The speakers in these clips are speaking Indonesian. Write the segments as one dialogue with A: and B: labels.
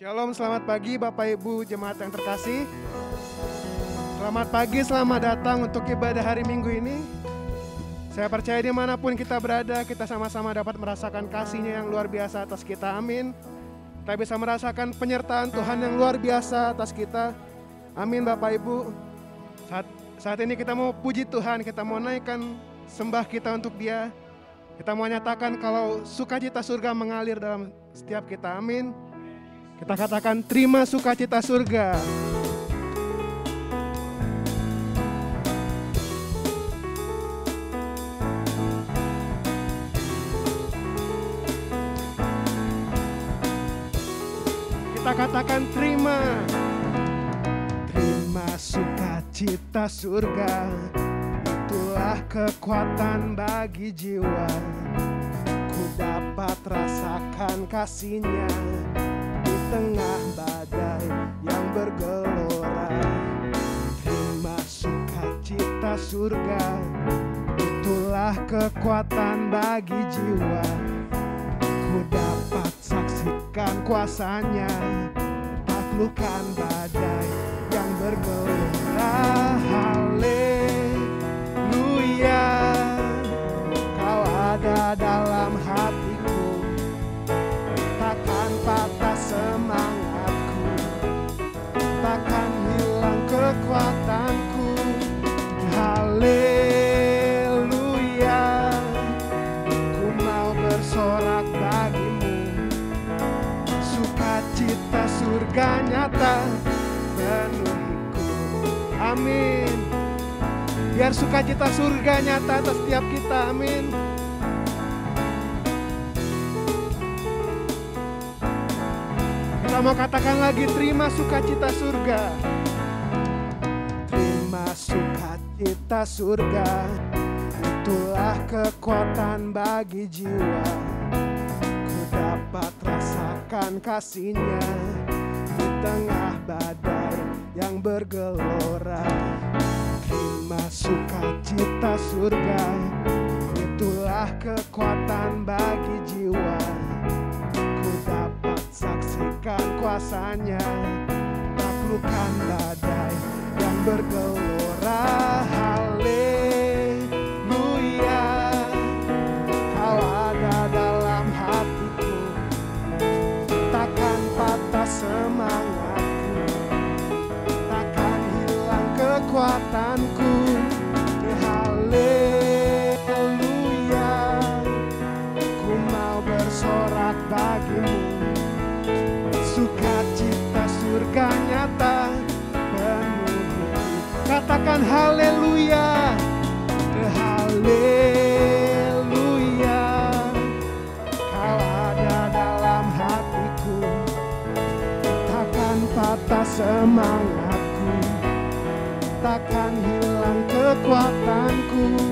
A: Shalom, selamat pagi Bapak Ibu Jemaat yang terkasih. Selamat pagi, selamat datang untuk ibadah hari Minggu ini. Saya percaya dimanapun kita berada, kita sama-sama dapat merasakan kasih-Nya yang luar biasa atas kita, amin. Kita bisa merasakan penyertaan Tuhan yang luar biasa atas kita, amin Bapak Ibu. Saat ini kita mau puji Tuhan, kita mau naikkan sembah kita untuk Dia. Kita mau nyatakan kalau sukacita surga mengalir dalam setiap kita, amin. Kita katakan terima sukacita surga. Kita katakan terima sukacita surga. Itulah kekuatan bagi jiwa. Ku dapat rasakan kasih-Nya di tengah badai yang bergelora. Terima sukacita surga. Itulah kekuatan bagi jiwa. Ku dapat saksikan kuasa-Nya, taklukkan badai yang bergelora. Haleluya, Kau ada dalam hatiku, takkan patah semangatku, takkan hilang kekuatanku. Haleluya, ku mau bersorak bagimu. Sukacita surga nyata penuhiku, amin. Biar sukacita surga nyata atas setiap kita, amin. Kita mau katakan lagi, terima sukacita surga. Terima sukacita surga. Itulah kekuatan bagi jiwa. Ku dapat rasakan kasih-Nya di tengah badai yang bergelora. Terima sukacita surga. Itulah kekuatan bagi jiwa. Ku dapat saksikan kuasa-Nya, taklukkan badai yang bergelora. Haleluya, Kau ada dalam hatiku, takkan patah semangatku, takkan hilang kekuatanku. Haleluya, ku mau bersorak bagimu. Sukacita surga nyata penuhiku. Katakan haleluya, haleluya, Kau ada dalam hatiku, takkan patah semangatku, takkan hilang kekuatanku.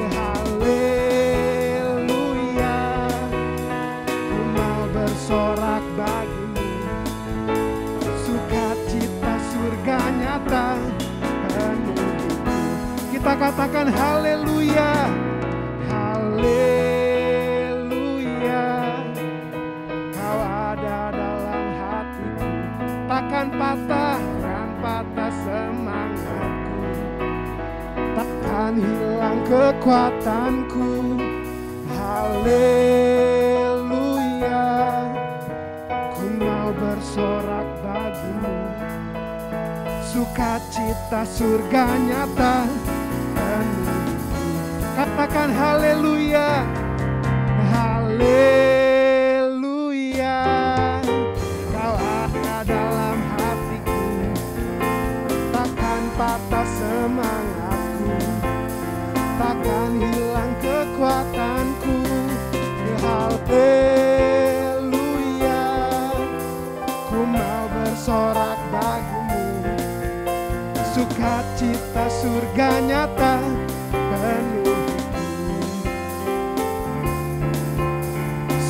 A: Haleluya, ku mau bersorak bagimu. Sukacita surga nyata penuhiku. Kita katakan haleluya, haleluya, Kau ada dalam hatiku, takkan patah semangatku, takkan hilang kekuatanku. Haleluya, ku mau bersorak bagimu. Sukacita surga nyata penuhiku. Katakan haleluya, haleluya, Kau ada dalam hatiku, takkan patah semangatku, takkan hilang kekuatanku. Haleluya, ku mau bersorak bagimu. Sukacita surga nyata penuhiku.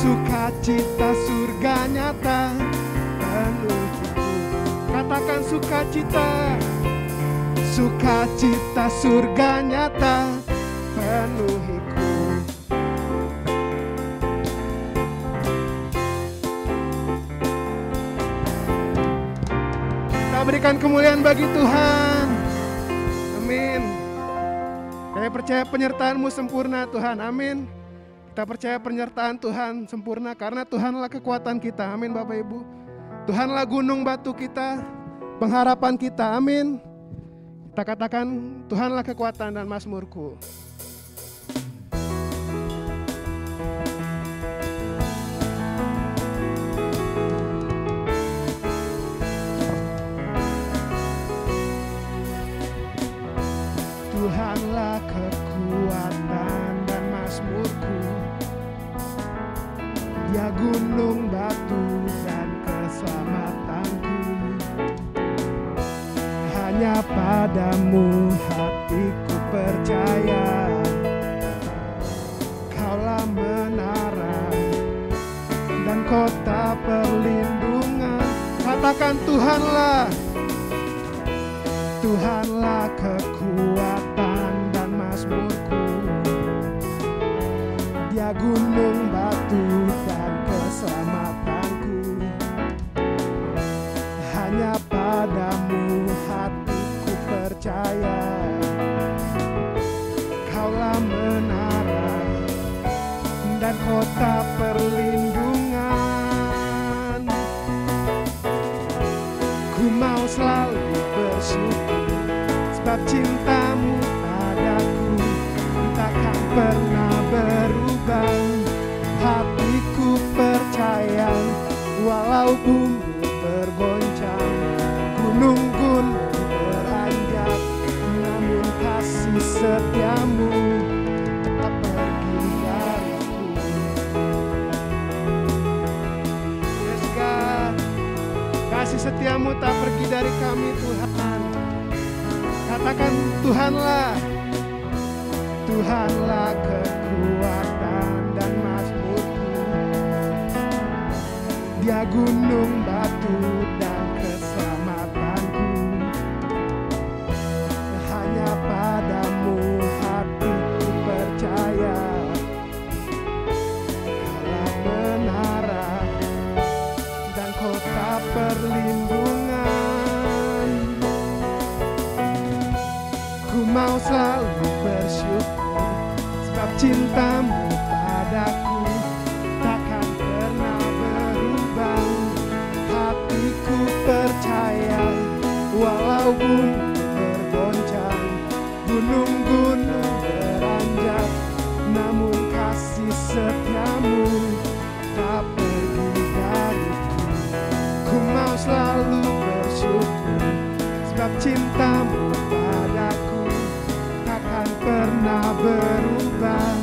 A: Sukacita surga nyata penuhiku. Katakan sukacita, sukacita surga nyata penuhiku. berikan kemuliaan bagi Tuhan. Amin. Kami percaya penyertaan-Mu sempurna Tuhan. Amin. Kita percaya penyertaan Tuhan sempurna karena Tuhanlah kekuatan kita. Amin Bapak Ibu. Tuhanlah gunung batu kita, pengharapan kita. Amin. Kita katakan Tuhanlah kekuatan dan mazmurku. Tuhanlah kekuatan dan mazmurku, Dia gunung batu dan keselamatanku. Hanya padamu hatiku percaya, Kaulah menara dan kota perlindungan. Katakan Tuhanlah, Tuhanlah kekuatan dan mazmurku, Dia gunung batu dan keselamatanku. Hanya padamu hatiku percaya, Kaulah menara dan kota perlindungan. Ku mau selalu bersyukur sebab cintamu padaku takkan pernah berubah. Hatiku percaya walau bumi bergoncang, gunung-gunung beranjak, namun kasih setiamu tak pergi dariku. Yes God, kasih setiamu tak pergi dari kami Tuhan. Katakan Tuhanlah, Tuhanlah kekuatan dan mazmurku, Dia gunung batu dan keselamatanku. Hanya padamu hatiku percaya, Kaulah menara dan kota perlindungan. Ku mau selalu bersyukur sebab cintamu padaku takkan pernah berubah. Hatiku percaya walau bumi bergoncang, gunung-gunung beranjak, namun kasih setiamu tak pergi dariku. Ku mau selalu bersyukur sebab cintamu padaku takkan pernah berubah.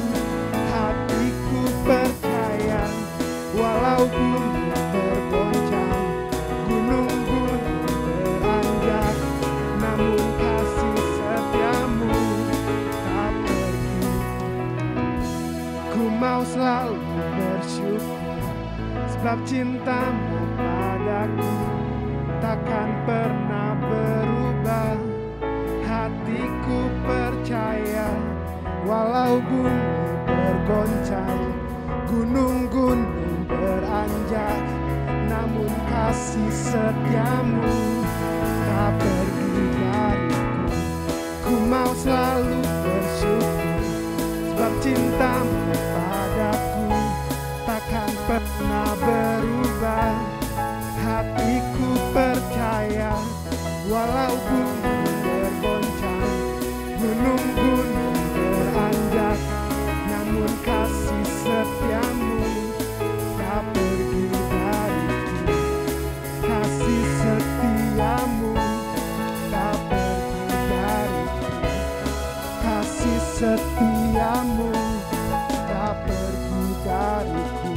A: Hatiku percaya walau bumi bergoncang, gunung-gunung beranjak, namun kasih setiamu tak pergi. Ku mau selalu bersyukur sebab cintamu padaku takkan pernah berubah. Hatiku percaya walau bumi bergoncang, gunung-gunung beranjak, namun kasih setiamu tak pergi dariku. Ku mau selalu bersyukur sebab cintamu padaku takkan pernah berubah. Hatiku percaya walau bumi bergoncang, gunung-gunung beranjak, namun kasih setiamu tak pergi dariku. Kasih setiamu tak pergi dariku. Kasih setiamu tak pergi dariku.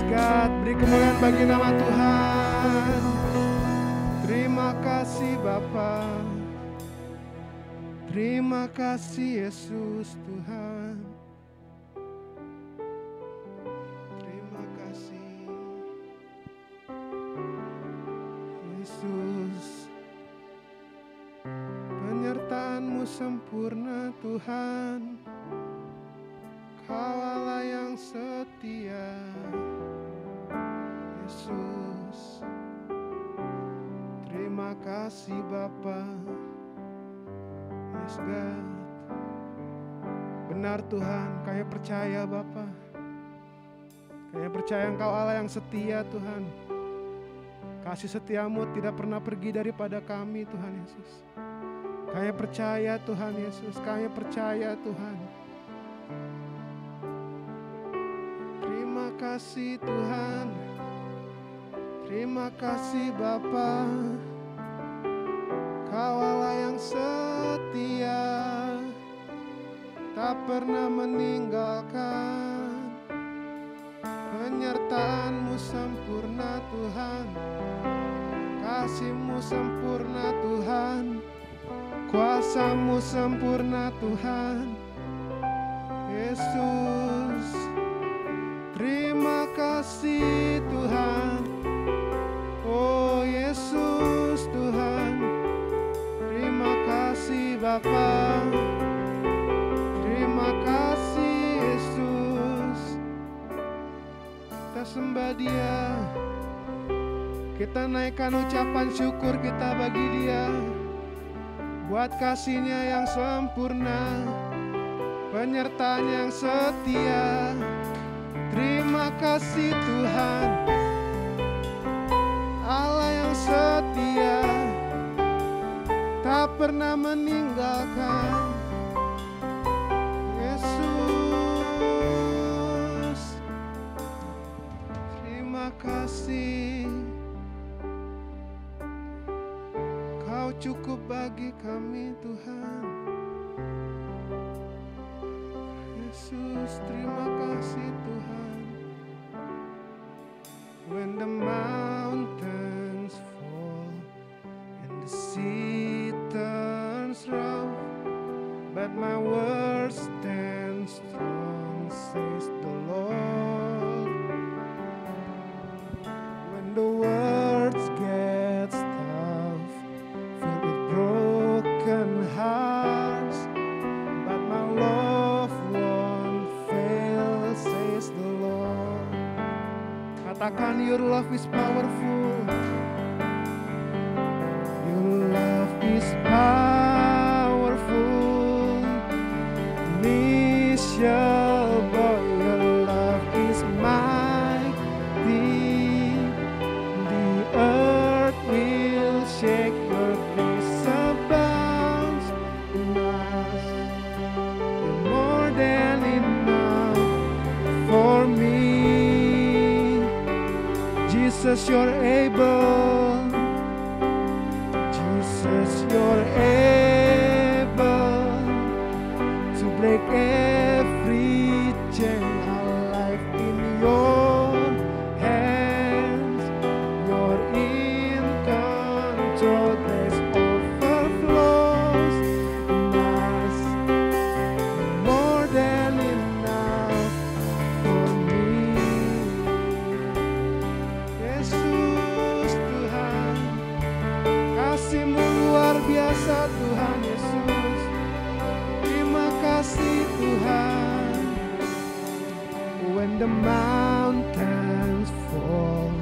A: God, beri kemuliaan bagi nama Tuhan. Terima kasih Bapa, terima kasih Yesus Tuhan. Terima kasih Yesus, penyertaan-Mu sempurna Tuhan, Kau Allah yang setia, Yesus. Terima kasih Bapa. Yes God. Benar Tuhan, kami percaya Bapa. Kami percaya Engkau Allah yang setia Tuhan. Kasih setiamu tidak pernah pergi daripada kami Tuhan Yesus. Kami percaya Tuhan Yesus, kami percaya Tuhan. Terima kasih Tuhan. Terima kasih Bapa. Kau Allah yang setia, tak pernah meninggalkan. Penyertaan-Mu sempurna Tuhan, kasih-Mu sempurna Tuhan, kuasa-Mu sempurna Tuhan. Yesus, terima kasih Tuhan. Oh Yesus Tuhan, terima kasih Bapa. Terima kasih Yesus. Kita sembah Dia. Kita naikkan ucapan syukur kita bagi Dia. Buat kasih-Nya yang sempurna, penyertaan yang setia. Terima kasih Tuhan, Allah yang setia, tak pernah meninggalkan. Yesus, terima kasih. Kau cukup bagi kami Tuhan. Yesus, terima kasih Tuhan. When the mountains fall and the sea turns rough, but my word stands strong, says the Lord. When the words get tough, filled with broken hearts, but my love won't fail, says the Lord. Katakan, your love is powerful. Your love is powerful. Miserable, your love is mighty. The earth will shake, your grace abounds in us. You're more than enough for me. Jesus, you're able. Jesus, you're able to break every chain. Our life in your hands. You're in control. Grace overflows in us. You're more than enough for me. Yesus Tuhan, kasih-Mu luar biasa Tuhan Yesus. Terima kasih Tuhan. When the mountains fall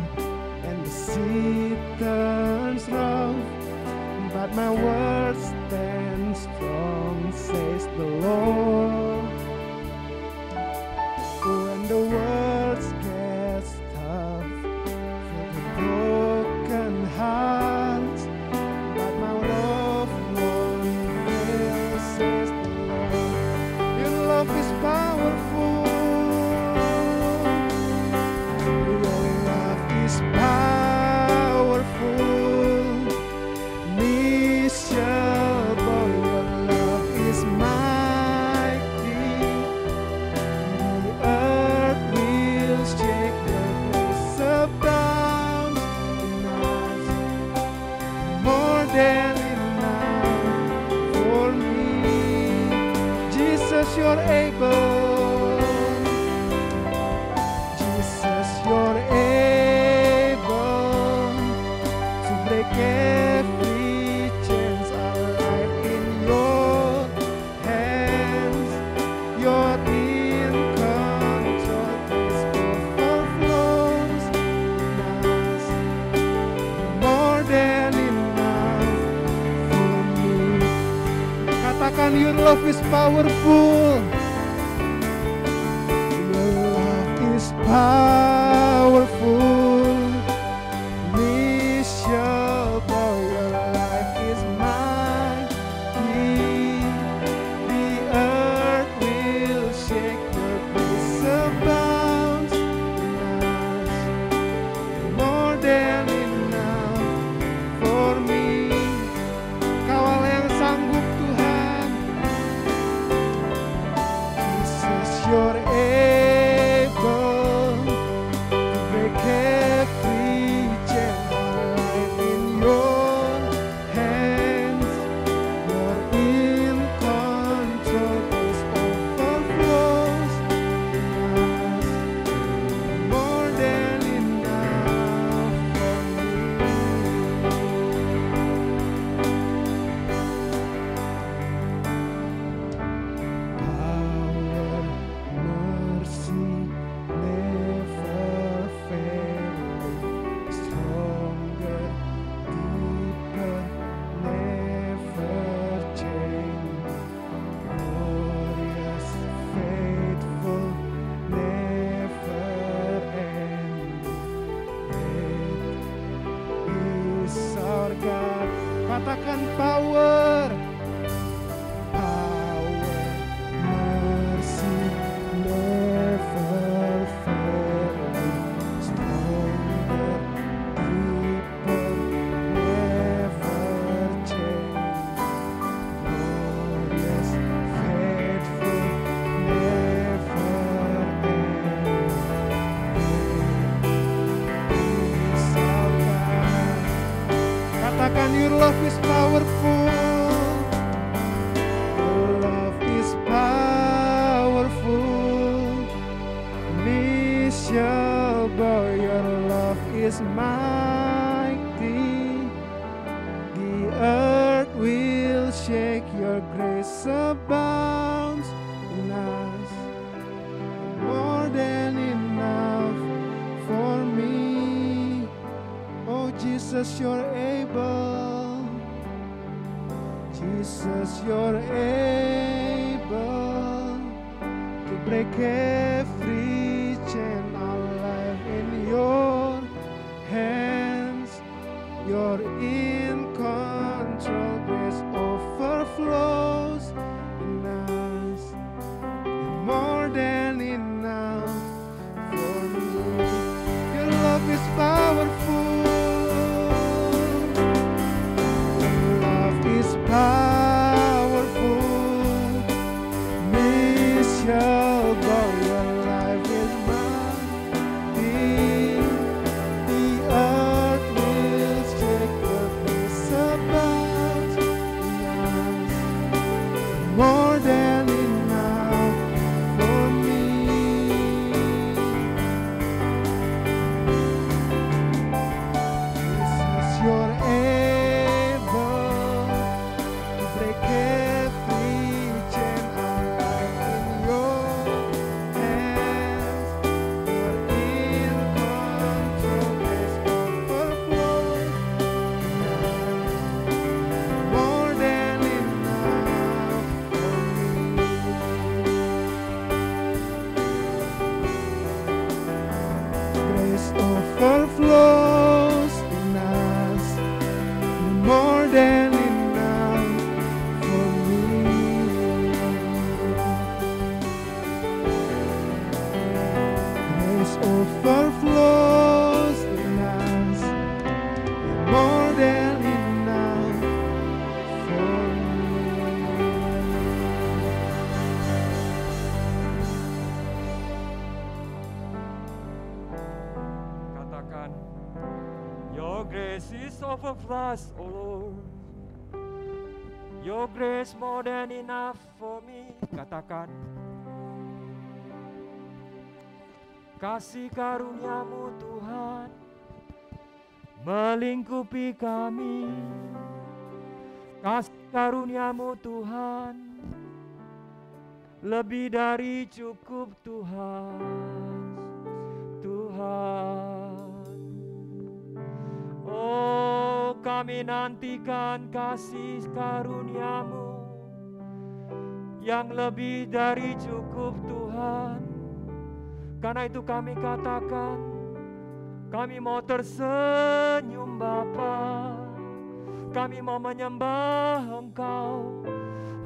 A: and the sea turns rough, but my word stands strong, says the Lord. When the words get tough, for the broken hearts, but my love won't fail, says the Lord. Your love is powerful. Your love is powerful. Miserable, your love is mighty. The earth will shake, your grace abounds in us. More than enough for me. Jesus, you're able. Jesus, you're able to break every chains. Our life in your Katakan your love is powerful. Your love is powerful. Miserable, your life is mighty. The earth will shake, your grace abounds in us. More than enough for me. Kau yang sanggup Tuhan. Jesus, you're able to break every chain. Our life in your hands. You're in control. This overflows in us. More than enough for me. Power, mercy, never failing. Stronger, deeper, never changing. Glorious, faithful, never ending. Great is our God. Katakan power. Power, mercy, never failing. Stronger, deeper, never changing. Glorious, faithful, never ending. Great is our God. Katakan your love is powerful. Your love is powerful. Miserable, your love is mighty. The earth will shake, your grace abounds in us. More than enough for me. Oh Jesus, you're able. Jesus, you're able to break every chain. Our life in your hands. You're in control. Grace overflows in us. More than enough for me. Your love is powerful. Your love is powerful. Miserable, your life is mighty. The earth will shake, your grace abounds in us. More than enough for me. Jesus, you're able to break every chain. Our life in your hands. You're in control. Grace overflows in us. More than enough for me. Grace overflows in us. More than enough for me. Grace overflows in us. More than enough for me.
B: Katakan, Your grace is overflows, O Lord. Your grace more than enough for me. Katakan, kasih karuniamu Tuhan melingkupi kami. Kasih karuniamu Tuhan lebih dari cukup Tuhan. Tuhan, oh kami nantikan kasih karuniamu yang lebih dari cukup Tuhan. Karena itu kami katakan, kami mau tersenyum Bapa, kami mau menyembah Engkau.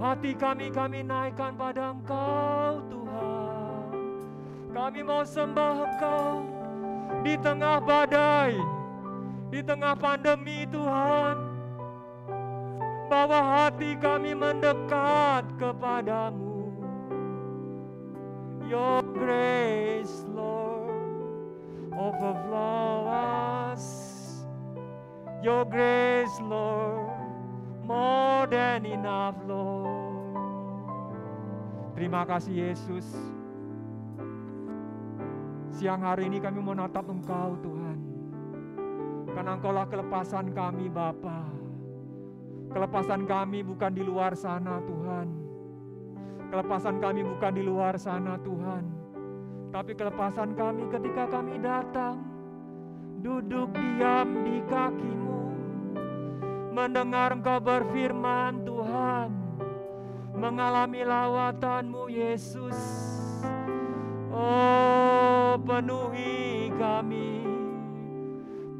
B: Hati kami naikkan pada Engkau Tuhan. Kami mau sembah Engkau di tengah badai, di tengah pandemi Tuhan. Bawa hati kami mendekat kepadamu. Your grace, Lord, overflow us. Your grace, Lord, more than enough, Lord. Terima kasih Yesus. Siang hari ini kami menatap Engkau Tuhan. Karena Engkaulah kelepasan kami Bapa. Kelepasan kami bukan di luar sana Tuhan. Kelepasan kami bukan di luar sana Tuhan, tapi kelepasan kami ketika kami datang, duduk diam di kaki-Mu, mendengar Engkau berfirman Tuhan, mengalami lawatan-Mu Yesus. Oh, penuhi kami,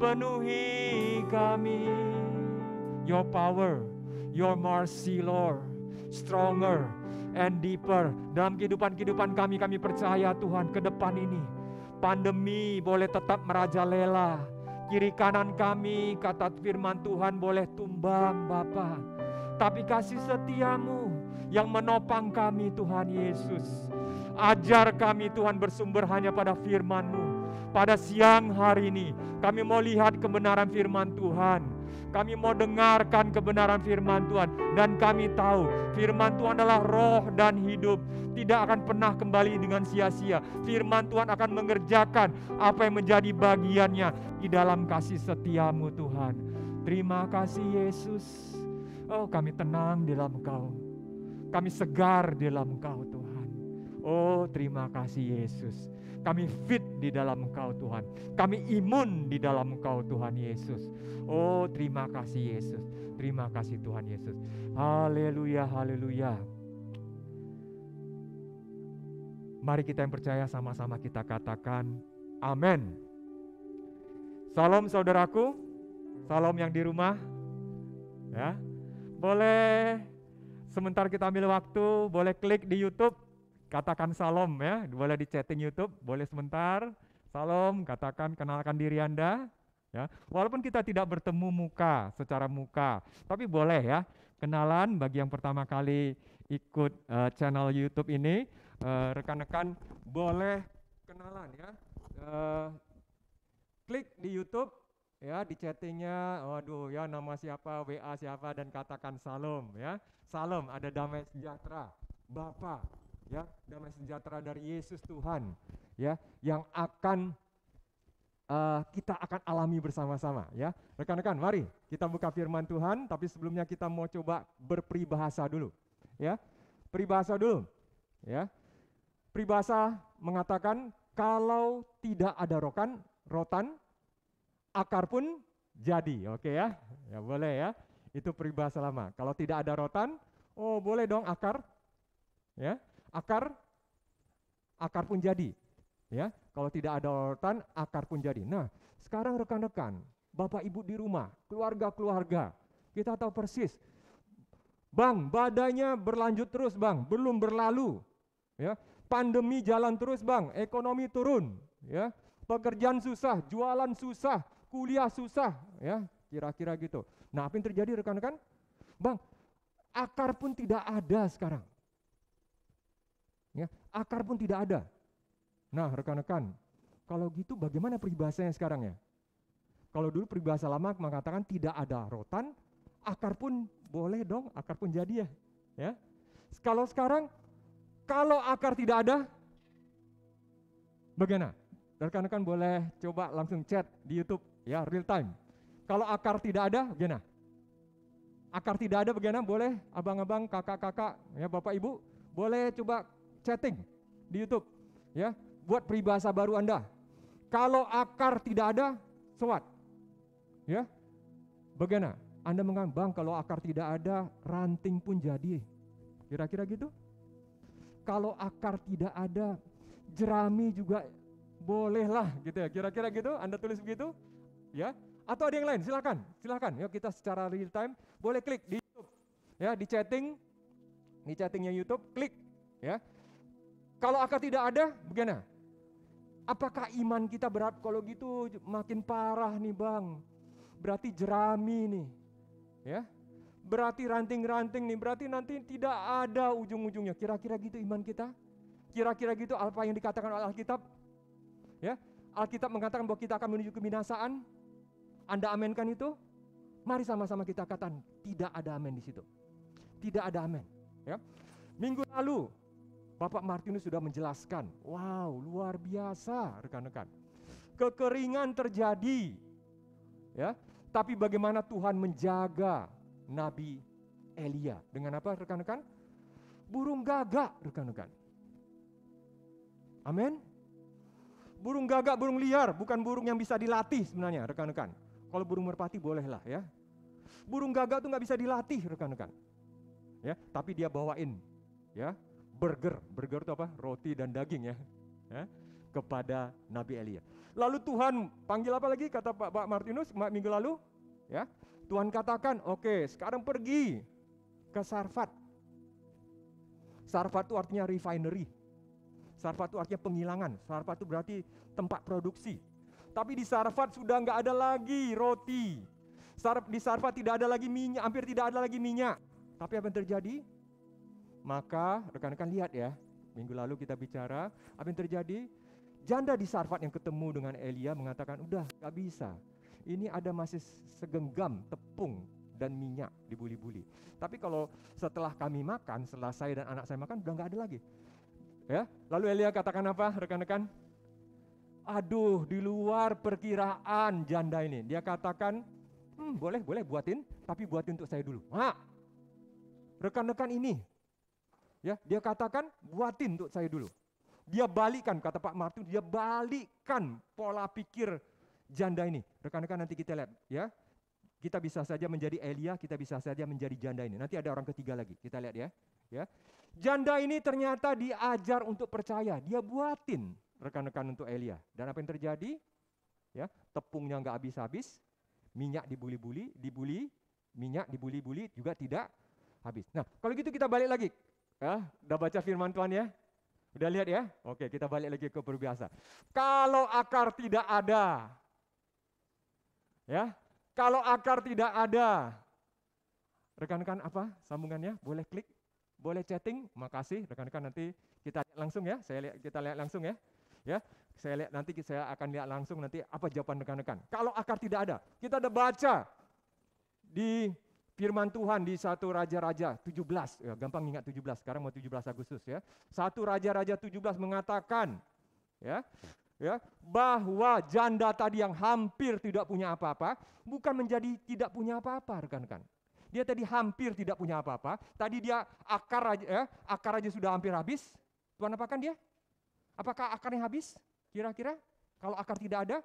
B: penuhi kami. Your power, your mercy Lord, stronger and deeper. Dalam kehidupan kami percaya Tuhan, ke depan ini pandemi boleh tetap merajalela, kiri kanan kami kata firman Tuhan boleh tumbang Bapa, tapi kasih setiamu yang menopang kami Tuhan Yesus. Ajar kami Tuhan bersumber hanya pada firman-Mu. Pada siang hari ini kami mau lihat kebenaran firman Tuhan, kami mau dengarkan kebenaran firman Tuhan, dan kami tahu firman Tuhan adalah roh dan hidup, tidak akan pernah kembali dengan sia-sia. Firman Tuhan akan mengerjakan apa yang menjadi bagiannya di dalam kasih setiamu Tuhan. Terima kasih Yesus. Oh, kami tenang di dalam Engkau, kami segar di dalam Engkau Tuhan. Oh, terima kasih Yesus. Kami fit di dalam Engkau Tuhan, kami imun di dalam Engkau Tuhan Yesus. Oh, terima kasih Yesus, terima kasih Tuhan Yesus. Haleluya, haleluya. Mari kita yang percaya sama-sama kita katakan amin. Salam saudaraku, salam yang di rumah. Ya, boleh sebentar kita ambil waktu, boleh klik di YouTube, katakan salam ya, boleh di chatting YouTube, boleh sebentar. Salam, katakan, kenalkan diri Anda. Ya, walaupun kita tidak bertemu muka secara muka, tapi boleh ya kenalan. Bagi yang pertama kali ikut channel YouTube ini, rekan-rekan boleh kenalan ya. Klik di YouTube ya, di chattingnya, waduh ya, nama siapa, WA siapa, dan katakan salam ya. Salam, ada damai sejahtera Bapa ya, damai sejahtera dari Yesus Tuhan ya, yang akan kita akan alami bersama-sama ya. Rekan-rekan, mari kita buka firman Tuhan, tapi sebelumnya kita mau coba berperibahasa dulu ya. Peribahasa dulu ya. Peribahasa mengatakan kalau tidak ada rotan, akar pun jadi. Oke ya. Ya boleh ya. Itu peribahasa lama. Kalau tidak ada rotan, oh boleh dong akar. Ya. Akar pun jadi. Ya, kalau tidak ada rotan, akar pun jadi. Nah, sekarang rekan-rekan, Bapak Ibu di rumah, keluarga-keluarga, kita tahu persis, Bang, badainya berlanjut terus Bang, belum berlalu. Ya, pandemi jalan terus Bang, ekonomi turun. Ya, pekerjaan susah, jualan susah, kuliah susah. Ya, kira-kira gitu. Nah, apa yang terjadi rekan-rekan? Bang, akar pun tidak ada sekarang. Ya, akar pun tidak ada. Nah rekan-rekan, kalau gitu bagaimana peribahasanya sekarang ya? Kalau dulu peribahasa lama mengatakan tidak ada rotan, akar pun boleh dong, akar pun jadi ya. Ya. Kalau sekarang, kalau akar tidak ada, bagaimana? Rekan-rekan boleh coba langsung chat di YouTube ya, real time. Kalau akar tidak ada, bagaimana? Akar tidak ada bagaimana? Boleh abang-abang, kakak-kakak, ya Bapak Ibu, boleh coba chatting di YouTube ya. Buat peribahasa baru Anda. Kalau akar tidak ada, so what? Ya, bagaimana? Anda mengatakan, Bang, kalau akar tidak ada, ranting pun jadi. Kira-kira gitu? Kalau akar tidak ada, jerami juga bolehlah gitu ya. Kira-kira gitu, Anda tulis begitu? Ya. Atau ada yang lain? Silakan. Ya, kita secara real time boleh klik di YouTube. Ya, di chattingnya YouTube, klik ya. Kalau akar tidak ada, bagaimana? Apakah iman kita berat? Kalau gitu makin parah nih Bang. Berarti jerami nih. Ya. Berarti ranting-ranting nih, berarti nanti tidak ada ujung-ujungnya. Kira-kira gitu iman kita? Kira-kira gitu apa yang dikatakan oleh Alkitab? Ya, Alkitab mengatakan bahwa kita akan menuju kebinasaan. Anda amenkan itu? Mari sama-sama kita katakan, tidak ada amen di situ. Tidak ada amen. Ya. Minggu lalu Bapak Martinus sudah menjelaskan. Wow, luar biasa rekan-rekan. Kekeringan terjadi. Ya, tapi bagaimana Tuhan menjaga Nabi Elia? Dengan apa rekan-rekan? Burung gagak rekan-rekan. Amin. Burung gagak, burung liar, bukan burung yang bisa dilatih sebenarnya rekan-rekan. Kalau burung merpati bolehlah ya. Burung gagak itu nggak bisa dilatih rekan-rekan. Ya, tapi dia bawain ya burger itu apa? Roti dan daging ya. Kepada Nabi Elia. Lalu Tuhan panggil apa lagi kata Pak Martinus minggu lalu? Ya. Tuhan katakan, oke, sekarang pergi ke Sarfat. Sarfat itu artinya refinery. Sarfat itu artinya penghilangan. Sarfat itu berarti tempat produksi. Tapi di Sarfat sudah nggak ada lagi roti. Di Sarfat tidak ada lagi minyak, hampir tidak ada lagi minyak. Tapi apa yang terjadi? Maka rekan-rekan lihat ya, minggu lalu kita bicara, apa yang terjadi? Janda di Sarfat yang ketemu dengan Elia mengatakan, udah nggak bisa. Ini ada masih segenggam tepung dan minyak dibuli-buli. Tapi kalau setelah kami makan, setelah saya dan anak saya makan, udah nggak ada lagi. Ya, lalu Elia katakan apa, rekan-rekan? Aduh, di luar perkiraan janda ini. Dia katakan, boleh buatin, tapi buatin untuk saya dulu. Rekan-rekan ini, ya, dia katakan buatin untuk saya dulu. Dia balikkan, kata Pak Martin, dia balikkan pola pikir janda ini. Rekan-rekan nanti kita lihat ya. Kita bisa saja menjadi Elia, kita bisa saja menjadi janda ini. Nanti ada orang ketiga lagi. Kita lihat ya. Ya. Janda ini ternyata diajar untuk percaya. Dia buatin rekan-rekan untuk Elia. Dan apa yang terjadi? Ya, tepungnya enggak habis-habis, minyak dibuli-buli, minyak dibuli-buli juga tidak habis. Nah, kalau gitu kita balik lagi. Ya, udah baca firman Tuhan ya? Udah lihat ya? Oke, kita balik lagi ke perbiasa. Kalau akar tidak ada, ya, kalau akar tidak ada, rekan-rekan apa sambungannya? Boleh klik, boleh chatting. Makasih rekan-rekan, nanti kita lihat langsung ya. Kita lihat langsung ya. Ya, saya lihat nanti saya akan lihat langsung nanti apa jawaban rekan-rekan. Kalau akar tidak ada, kita ada baca di firman Tuhan di 1 Raja-Raja 17. Ya, gampang ingat 17. Sekarang mau 17 Agustus ya. 1 Raja-Raja 17 mengatakan ya, bahwa janda tadi yang hampir tidak punya apa-apa, bukan menjadi tidak punya apa-apa rekan-rekan. Dia tadi hampir tidak punya apa-apa, tadi dia akar aja sudah hampir habis. Tuhan apakan dia? Apakah akarnya habis? Kira-kira kalau akar tidak ada,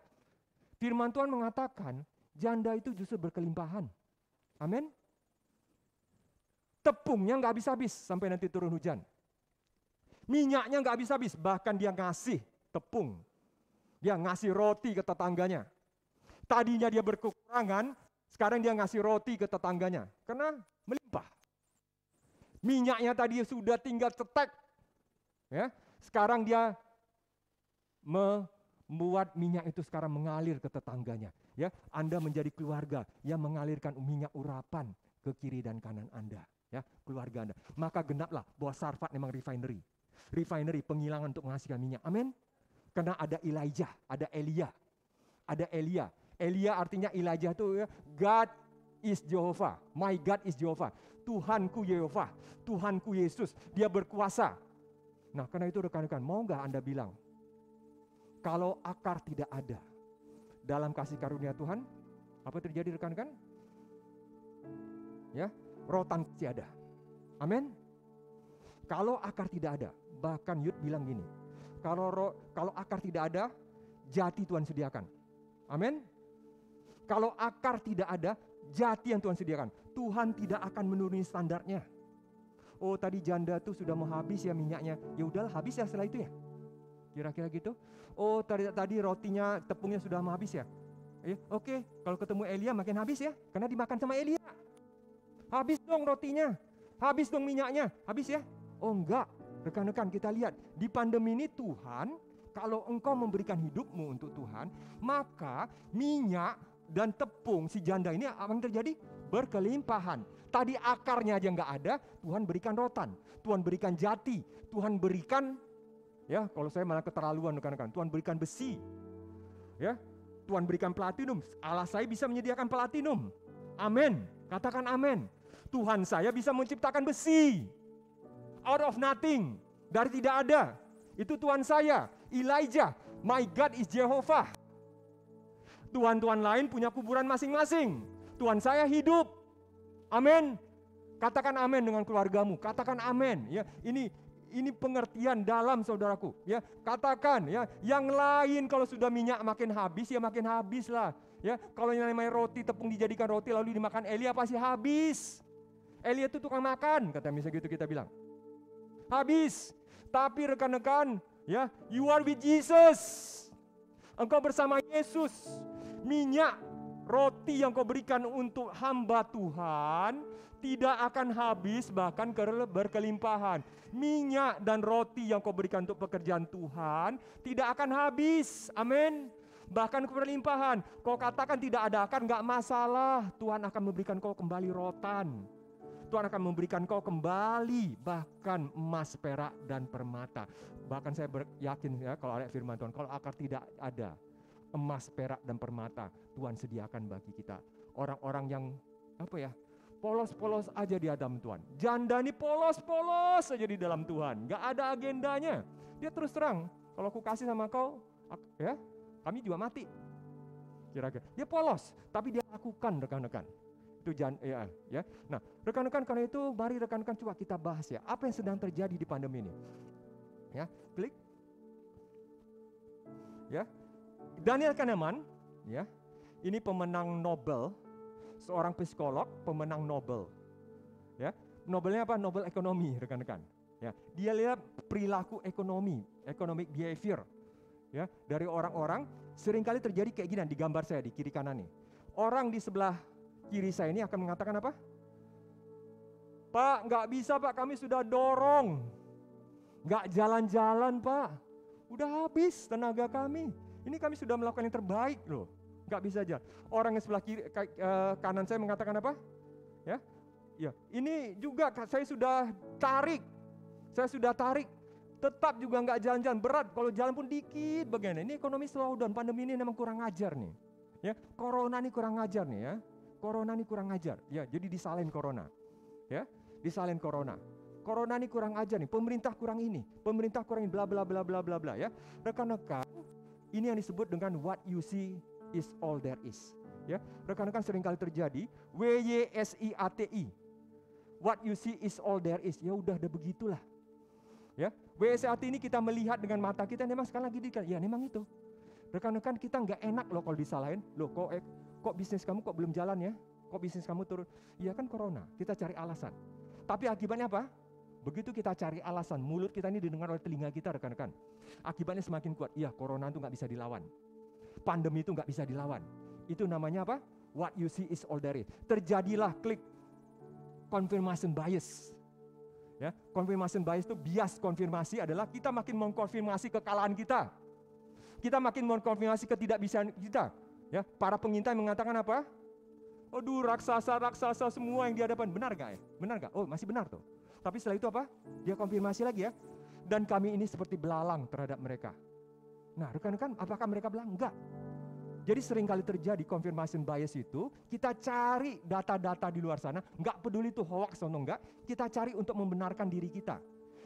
B: firman Tuhan mengatakan janda itu justru berkelimpahan. Amin. Tepungnya nggak habis-habis sampai nanti turun hujan. Minyaknya nggak habis-habis, bahkan dia ngasih tepung. Dia ngasih roti ke tetangganya. Tadinya dia berkekurangan, sekarang dia ngasih roti ke tetangganya. Karena melimpah. Minyaknya tadi sudah tinggal cetek. Ya, sekarang dia membuat minyak itu sekarang mengalir ke tetangganya. Ya, Anda menjadi keluarga yang mengalirkan minyak urapan ke kiri dan kanan Anda. Ya, keluarga Anda. Maka genaplah bahwa Sarfat memang refinery. Refinery penghilangan untuk menghasilkan minyak. Amin. Karena ada Elijah, ada Elia. Ada Elia. Elia artinya Elijah itu ya, God is Jehovah. My God is Jehovah. Tuhanku Yehova. Tuhanku Yesus. Dia berkuasa. Nah, karena itu rekan-rekan, mau nggak Anda bilang, kalau akar tidak ada dalam kasih karunia Tuhan, apa terjadi rekan-rekan? Ya, rotan pasti ada. Amin. Kalau akar tidak ada, bahkan Yud bilang gini, kalau akar tidak ada, jati Tuhan sediakan. Amin. Kalau akar tidak ada, jati yang Tuhan sediakan. Tuhan tidak akan menuruni standarnya. Oh tadi janda tuh sudah mau habis ya minyaknya. Ya udahlah habis ya setelah itu ya. Kira-kira gitu. Oh tadi rotinya, tepungnya sudah mau habis ya. Oke, kalau ketemu Elia makin habis ya. Karena dimakan sama Elia. Habis dong rotinya. Habis dong minyaknya. Habis ya. Oh enggak. Rekan-rekan kita lihat. Di pandemi ini Tuhan, kalau engkau memberikan hidupmu untuk Tuhan, maka minyak dan tepung si janda ini apa yang terjadi? Berkelimpahan. Tadi akarnya aja nggak ada, Tuhan berikan rotan, Tuhan berikan jati, Tuhan berikan, ya kalau saya malah keterlaluan rekan-rekan, Tuhan berikan besi, ya Tuhan berikan platinum. Allah saya bisa menyediakan platinum. Amin. Katakan amin. Tuhan saya bisa menciptakan besi out of nothing, dari tidak ada. Itu Tuhan saya, Elijah. My God is Jehovah. Tuhan-Tuhan lain punya kuburan masing-masing. Tuhan saya hidup. Amin. Katakan amin dengan keluargamu. Katakan amin. Ya, ini pengertian dalam saudaraku. Ya, katakan ya. Yang lain kalau sudah minyak makin habis ya makin habis lah. Ya, kalau yang namanya roti tepung dijadikan roti lalu dimakan Elia pasti habis. Elia itu tukang makan, kata misalnya gitu kita bilang. Habis. Tapi rekan-rekan, ya, you are with Jesus. Engkau bersama Yesus. Minyak roti yang kau berikan untuk hamba Tuhan tidak akan habis, bahkan berkelimpahan. Minyak dan roti yang kau berikan untuk pekerjaan Tuhan tidak akan habis. Amin. Bahkan berlimpahan. Kau katakan tidak ada akan, gak masalah. Tuhan akan memberikan kau kembali rotan. Tuhan akan memberikan kau kembali bahkan emas, perak, dan permata. Bahkan saya yakin ya kalau ada firman Tuhan, kalau akar tidak ada, emas, perak, dan permata Tuhan sediakan bagi kita. Orang-orang yang polos-polos aja di dalam Tuhan. Janda ini polos-polos aja di dalam Tuhan. Gak ada agendanya. Dia terus terang, kalau aku kasih sama kau, ya kami juga mati. Kira-kira. Dia polos, tapi dia lakukan rekan-rekan. Itu ya. Nah, rekan-rekan karena itu mari rekan-rekan coba kita bahas ya. Apa yang sedang terjadi di pandemi ini? Ya, klik. Ya. Daniel Kahneman, ya. Ini pemenang Nobel, seorang psikolog, pemenang Nobel. Ya. Nobelnya apa? Nobel ekonomi, rekan-rekan. Ya. Dia lihat perilaku ekonomi, economic behavior. Ya, dari orang-orang seringkali terjadi kayak gini di gambar saya di kiri kanan nih. Orang di sebelah kiri saya ini akan mengatakan apa? Pak, nggak bisa Pak, kami sudah dorong. Nggak jalan-jalan Pak. Udah habis tenaga kami. Ini kami sudah melakukan yang terbaik loh. Nggak bisa jalan. Orang yang sebelah kiri, kanan saya mengatakan apa? Ya, ini juga saya sudah tarik. Tetap juga nggak jalan-jalan, berat. Kalau jalan pun dikit bagaimana. Ini ekonomi slowdown, pandemi ini memang kurang ajar nih. Ya, corona ini kurang ajar nih ya. Corona ini kurang ajar, ya. Jadi disalin corona, ya. Disalin corona. Corona ini kurang ajar nih. Pemerintah kurang ini, bla bla bla bla bla bla ya. Rekan-rekan, ini yang disebut dengan what you see is all there is. Ya, rekan-rekan seringkali terjadi WYSIATI. What you see is all there is. Ya udah begitulah. Ya, WYSIATI ini kita melihat dengan mata kita memang sekarang lagi ya memang itu. Rekan-rekan kita nggak enak loh kalau disalahin. Loh kok bisnis kamu kok belum jalan ya? Kok bisnis kamu turun? Iya kan corona, kita cari alasan. Tapi akibatnya apa? Begitu kita cari alasan, mulut kita ini didengar oleh telinga kita rekan-rekan. Akibatnya semakin kuat. Iya, corona itu nggak bisa dilawan. Pandemi itu nggak bisa dilawan. Itu namanya apa? What you see is all there is. Terjadilah klik confirmation bias. Ya, confirmation bias itu bias konfirmasi adalah kita makin mengkonfirmasi kekalahan kita. Kita makin mengkonfirmasi ketidakbisaan kita. Ya, para pengintai mengatakan apa? Aduh, raksasa semua yang di hadapan. Benar gak ya? Benar gak? Oh, masih benar tuh. Tapi setelah itu apa? Dia konfirmasi lagi ya. Dan kami ini seperti belalang terhadap mereka. Nah, rekan-rekan, apakah mereka belang? Enggak. Jadi seringkali terjadi confirmation bias itu, kita cari data-data di luar sana, enggak peduli itu hoax atau enggak, kita cari untuk membenarkan diri kita.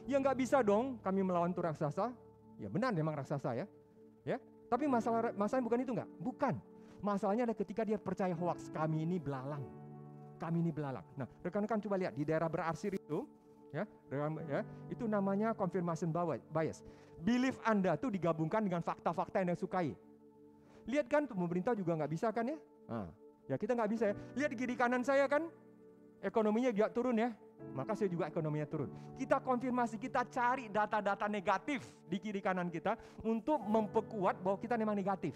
B: Ya enggak bisa dong kami melawan tuh raksasa. Ya benar memang raksasa ya. Ya. Tapi masalahnya bukan itu enggak? Bukan. Masalahnya ada ketika dia percaya hoax, kami ini belalang. Kami ini belalang. Nah, rekan-rekan coba lihat di daerah berarsir itu, ya, itu namanya confirmation bias. Belief Anda tuh digabungkan dengan fakta-fakta yang Anda sukai. Lihat kan, pemerintah juga nggak bisa kan ya? Nah, ya kita nggak bisa ya. Lihat di kiri kanan saya kan, ekonominya juga turun ya. maka saya juga ekonominya turun. Kita konfirmasi, kita cari data-data negatif di kiri kanan kita untuk memperkuat bahwa kita memang negatif.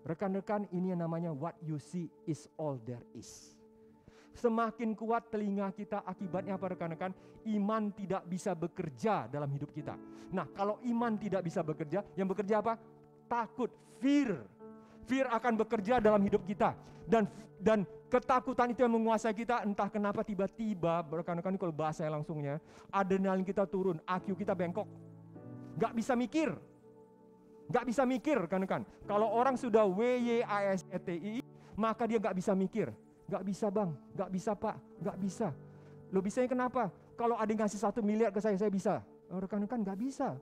B: Rekan-rekan, ini yang namanya what you see is all there is. Semakin kuat telinga kita, akibatnya apa rekan-rekan? Iman tidak bisa bekerja dalam hidup kita. Nah, kalau iman tidak bisa bekerja, yang bekerja apa? Takut, fear. Fear akan bekerja dalam hidup kita. Dan ketakutan itu yang menguasai kita. Entah kenapa tiba-tiba, rekan-rekan, kalau bahasa langsungnya, adrenalin kita turun, IQ kita bengkok. Gak bisa mikir. Gak bisa mikir, rekan-rekan. Kalau orang sudah WYISETI, maka dia gak bisa mikir. Gak bisa bang, gak bisa pak, gak bisa. Lo bisanya kenapa? Kalau ada yang ngasih 1 miliar ke saya bisa. Rekan-rekan gak bisa.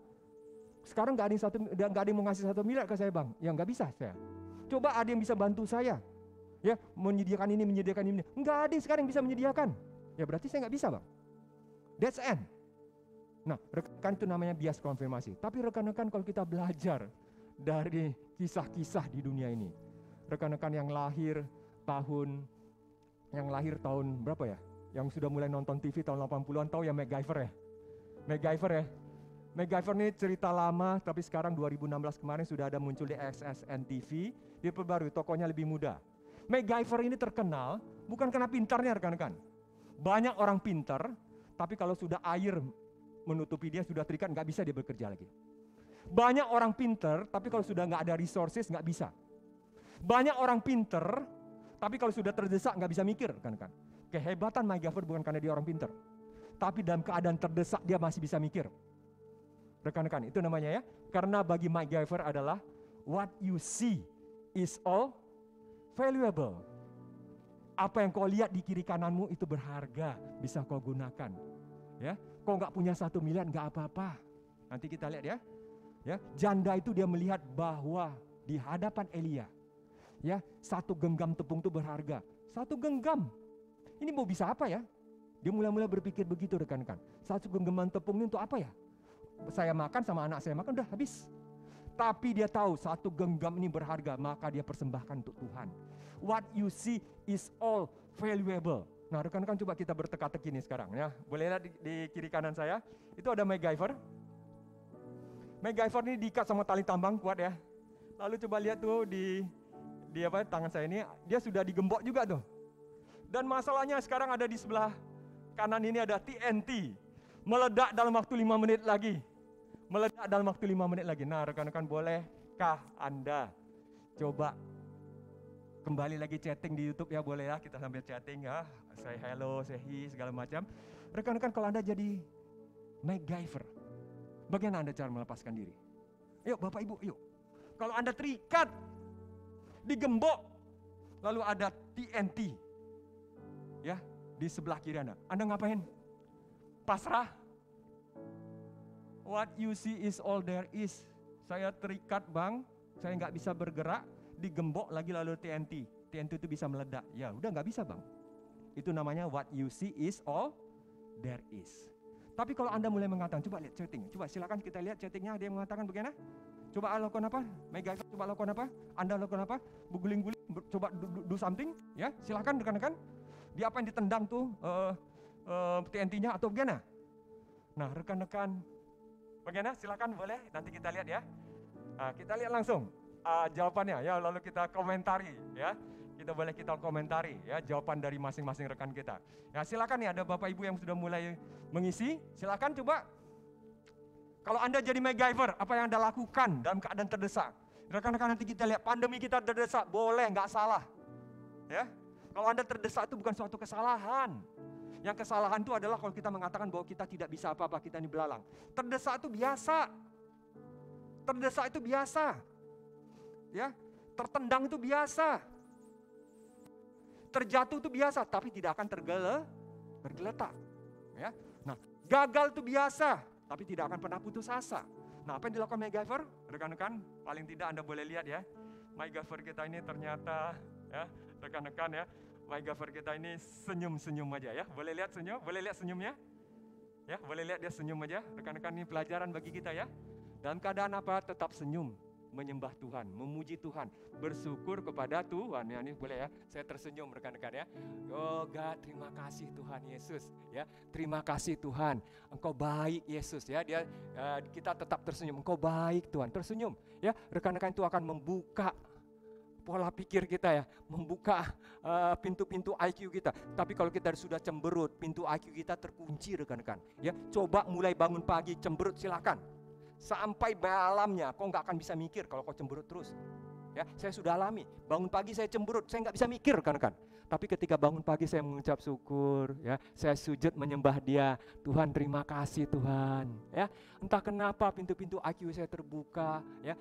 B: Sekarang gak ada yang mau ngasih 1 miliar ke saya bang. Ya gak bisa saya. Coba ada yang bisa bantu saya. Ya, menyediakan ini. Enggak ada yang sekarang yang bisa menyediakan. Ya berarti saya gak bisa bang. That's end. Nah, rekan itu namanya bias konfirmasi. Tapi rekan-rekan kalau kita belajar dari kisah-kisah di dunia ini. Rekan-rekan yang lahir tahun berapa ya? Yang sudah mulai nonton TV tahun 80-an tahu ya MacGyver ya? MacGyver ini cerita lama, tapi sekarang 2016 kemarin sudah ada muncul di XSN TV, diperbarui, tokonya lebih muda. MacGyver ini terkenal bukan karena pintarnya rekan-rekan. Banyak orang pintar, tapi kalau sudah air menutupi dia, sudah terikat, nggak bisa dia bekerja lagi. Banyak orang pintar, tapi kalau sudah nggak ada resources, nggak bisa. Banyak orang pintar, tapi kalau sudah terdesak nggak bisa mikir, kan? Kehebatan MacGyver bukan karena dia orang pintar, tapi dalam keadaan terdesak dia masih bisa mikir. Rekan-rekan, itu namanya ya. Karena bagi MacGyver adalah what you see is all valuable. Apa yang kau lihat di kiri kananmu itu berharga, bisa kau gunakan. Ya, kau nggak punya 1 miliar nggak apa-apa. Nanti kita lihat ya. Ya, janda itu dia melihat bahwa di hadapan Elia. Ya, 1 genggam tepung itu berharga. 1 genggam. Ini mau bisa apa ya? Dia mulai berpikir begitu rekan-rekan. 1 genggaman tepung ini untuk apa ya? Saya makan sama anak saya makan udah habis. Tapi dia tahu 1 genggam ini berharga, maka dia persembahkan untuk Tuhan. What you see is all valuable. Nah rekan-rekan coba kita berteka-teki nih sekarang ya. Boleh lihat di kiri kanan saya. Itu ada MacGyver. MacGyver ini diikat sama tali tambang kuat ya. Lalu coba lihat tuh di tangan saya ini, dia sudah digembok juga tuh. Dan masalahnya sekarang ada di sebelah kanan ini ada TNT. Meledak dalam waktu 5 menit lagi. Nah rekan-rekan, bolehkah Anda coba kembali lagi chatting di YouTube ya, boleh ya, kita sambil chatting ya. Say hello, say hi, segala macam. Rekan-rekan, kalau Anda jadi MacGyver, bagaimana Anda cara melepaskan diri? Yuk Bapak Ibu, yuk. Kalau Anda terikat, digembok, lalu ada TNT ya di sebelah kiri Anda ngapain? Pasrah? What you see is all there is. Saya terikat bang, saya nggak bisa bergerak, digembok lagi lalu TNT itu bisa meledak. Ya udah nggak bisa bang. Itu namanya what you see is all there is. Tapi kalau Anda mulai mengatakan, coba lihat chatting, coba silakan kita lihat chattingnya, ada yang mengatakan bagaimana? Coba lakukan apa? MacGyver coba lakukan apa? Anda lakukan apa? Berguling-guling, coba do something, ya silakan rekan-rekan. Dia apa yang ditendang tuh TNT-nya atau bagaimana? Nah rekan-rekan, bagaimana? Silakan boleh, nanti kita lihat ya. Nah, kita lihat langsung jawabannya ya, lalu kita komentari ya. Kita komentari ya jawaban dari masing-masing rekan kita. Ya silakan nih, ada Bapak Ibu yang sudah mulai mengisi. Silakan coba. Kalau Anda jadi MacGyver, apa yang Anda lakukan dalam keadaan terdesak? Rekan-rekan, nanti kita lihat pandemi kita terdesak, boleh, nggak salah. Ya, kalau Anda terdesak itu bukan suatu kesalahan. Yang kesalahan itu adalah kalau kita mengatakan bahwa kita tidak bisa apa-apa, kita ini belalang. Terdesak itu biasa. Terdesak itu biasa. Ya, tertendang itu biasa. Terjatuh itu biasa, tapi tidak akan tergeletak. Ya, nah gagal itu biasa, tapi tidak akan pernah putus asa. Nah, apa yang dilakukan MacGyver? Rekan-rekan, paling tidak Anda boleh lihat ya. MacGyver kita ini ternyata ya, rekan-rekan ya, MacGyver kita ini senyum-senyum aja ya. Boleh lihat senyum? Boleh lihat senyumnya? Ya, boleh lihat dia senyum aja. Rekan-rekan, ini pelajaran bagi kita ya. Dalam keadaan apa? Tetap senyum. menyembah Tuhan, memuji Tuhan, bersyukur kepada Tuhan. Ya, ini boleh ya, saya tersenyum rekan-rekan ya. Oh God, terima kasih Tuhan Yesus ya. Terima kasih Tuhan, Engkau baik Yesus ya. Kita tetap tersenyum, Engkau baik Tuhan, tersenyum ya. Rekan-rekan itu akan membuka pola pikir kita ya, membuka pintu-pintu IQ kita. Tapi kalau kita sudah cemberut, pintu IQ kita terkunci rekan-rekan. Ya, coba mulai bangun pagi cemberut silakan. Sampai malamnya kau nggak akan bisa mikir kalau kau cemberut terus. Ya, saya sudah alami. Bangun pagi saya cemberut, saya nggak bisa mikir rekan-rekan. Tapi ketika bangun pagi saya mengucap syukur, ya, saya sujud menyembah Dia. Tuhan terima kasih Tuhan, ya. Entah kenapa pintu-pintu IQ saya terbuka, ya.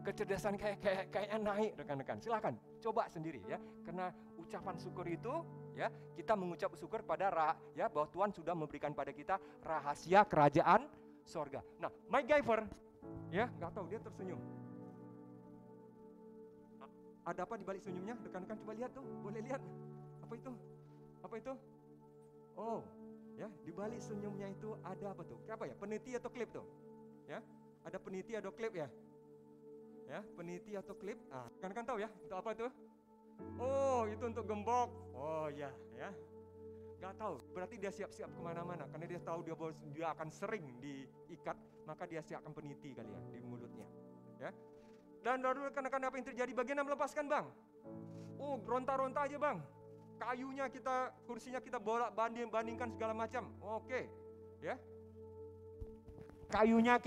B: Kecerdasan kayaknya naik rekan-rekan. Silakan coba sendiri ya. Karena ucapan syukur itu, ya, kita mengucap syukur pada ya bahwa Tuhan sudah memberikan pada kita rahasia kerajaan sorga. Nah, MacGyver, ya, nggak tahu dia tersenyum. Ada apa di balik senyumnya? Rekan-rekan coba lihat tuh, boleh lihat. Apa itu? Apa itu? Oh, ya, di balik senyumnya itu ada apa tuh? Apa ya? Peniti atau klip tuh? Ya, ada peniti atau klip ya? Ya, peniti atau klip. Ah, rekan-rekan tahu ya? Untuk apa tuh? Oh, itu untuk gembok. Oh ya, ya. Gak tahu. Berarti dia siap-siap kemana-mana karena dia tahu dia akan sering diikat, maka dia siapkan peniti kali ya di mulutnya. Ya. Dan lalu rekan-rekan apa yang terjadi bagian melepaskan bang? Oh, ronta-ronta aja bang. Kayunya kita, kursinya kita bolak bandingkan segala macam. Oke, ya. Kayunya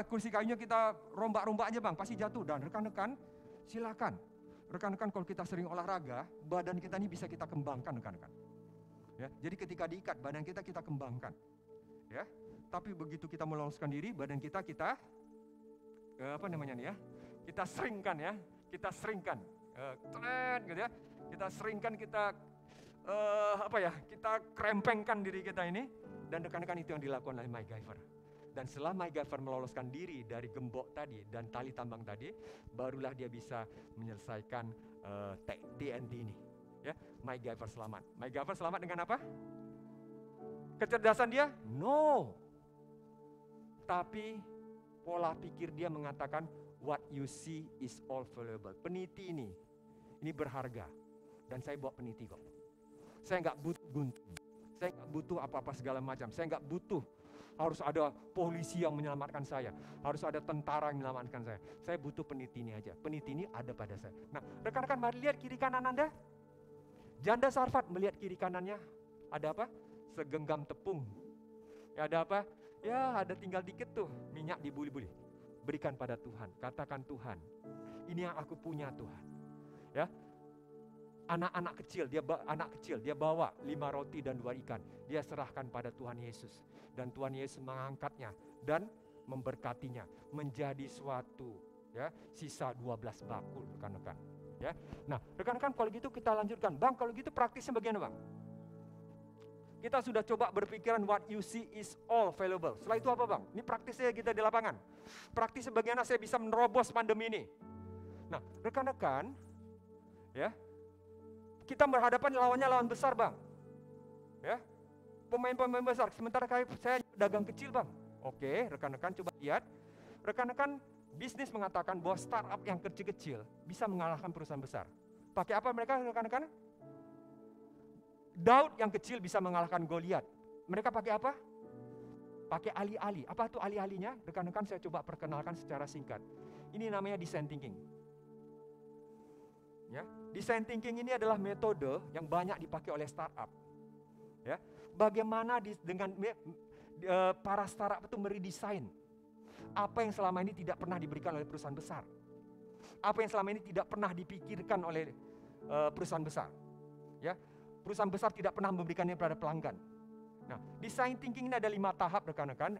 B: kursi kayunya kita rombak-rombak aja bang, pasti jatuh. Dan rekan-rekan silakan. Rekan-rekan kalau kita sering olahraga, badan kita ini bisa kita kembangkan rekan-rekan. Ya, jadi ketika diikat badan kita kembangkan. Ya. Tapi begitu kita meloloskan diri, badan kita apa namanya nih ya? Kita seringkan ya, kita seringkan, gitu ya. Kita seringkan, kita kita krempengkan diri kita ini, dan rekan-rekan itu yang dilakukan oleh MacGyver. Dan setelah MacGyver meloloskan diri dari gembok tadi dan tali tambang tadi, barulah dia bisa menyelesaikan TNT ini. Ya, MacGyver selamat. MacGyver selamat dengan apa? Kecerdasan dia? No. Tapi pola pikir dia mengatakan what you see is all valuable. Peniti ini berharga. Dan saya bawa peniti kok. Saya nggak butuh gunting. Saya nggak butuh apa-apa segala macam. Saya nggak butuh harus ada polisi yang menyelamatkan saya. Harus ada tentara yang menyelamatkan saya. Saya butuh peniti ini aja. Peniti ini ada pada saya. Nah, rekan-rekan mari lihat kiri kanan Anda. Janda Sarfat melihat kiri kanannya. Ada apa? Segenggam tepung. Ya, ada apa? Ya, ada tinggal dikit tuh minyak dibuli-buli. Berikan pada Tuhan. Katakan Tuhan, ini yang aku punya Tuhan. Ya. Anak kecil dia bawa 5 roti dan 2 ikan. Dia serahkan pada Tuhan Yesus. Dan Tuhan Yesus mengangkatnya dan memberkatinya menjadi suatu ya, sisa 12 bakul rekan-rekan. Ya. Nah, rekan-rekan kalau gitu kita lanjutkan. Bang, kalau gitu praktisnya bagaimana, Bang? Kita sudah coba berpikiran what you see is all valuable. Setelah itu apa bang? Ini praktisnya kita di lapangan. Praktis bagaimana saya bisa menerobos pandemi ini. Nah rekan-rekan, ya, kita berhadapan lawan besar bang. Ya, pemain-pemain besar. Sementara saya dagang kecil bang. Oke, rekan-rekan coba lihat. Rekan-rekan bisnis mengatakan bahwa startup yang kecil-kecil bisa mengalahkan perusahaan besar. Pakai apa mereka rekan-rekan? Daud yang kecil bisa mengalahkan Goliat. Mereka pakai apa? Pakai alih-alih. Apa itu alih-alihnya? Rekan-rekan saya coba perkenalkan secara singkat. Ini namanya design thinking. Ya, design thinking ini adalah metode yang banyak dipakai oleh startup. Ya, bagaimana dengan para startup itu meredesain apa yang selama ini tidak pernah diberikan oleh perusahaan besar. Apa yang selama ini tidak pernah dipikirkan oleh perusahaan besar. Ya. Perusahaan besar tidak pernah memberikannya kepada pelanggan. Nah, design thinking ini ada 5 tahap rekan-rekan.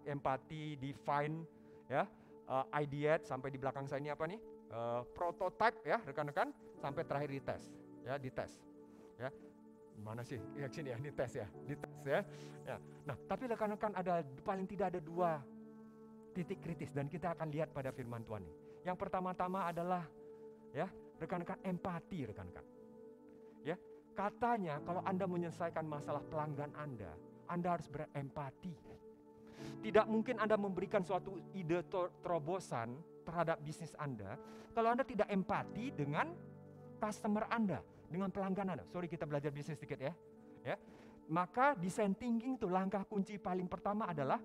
B: Empati, define, ya, ideate, sampai di belakang saya ini apa nih? Prototype ya rekan-rekan, sampai terakhir dites. Ya, dites. Ya, mana sih? Ya sini ya, dites ya, dites ya. Ya. Nah, tapi rekan-rekan paling tidak ada 2 titik kritis dan kita akan lihat pada firman Tuhan ini. Yang pertama-tama adalah ya rekan-rekan empati rekan-rekan. Ya. Katanya kalau Anda menyelesaikan masalah pelanggan Anda harus berempati. Tidak mungkin Anda memberikan suatu ide terobosan terhadap bisnis Anda kalau Anda tidak empati dengan customer Anda, dengan pelanggan Anda. Sorry, kita belajar bisnis sedikit ya. Maka design thinking itu langkah kunci paling pertama adalah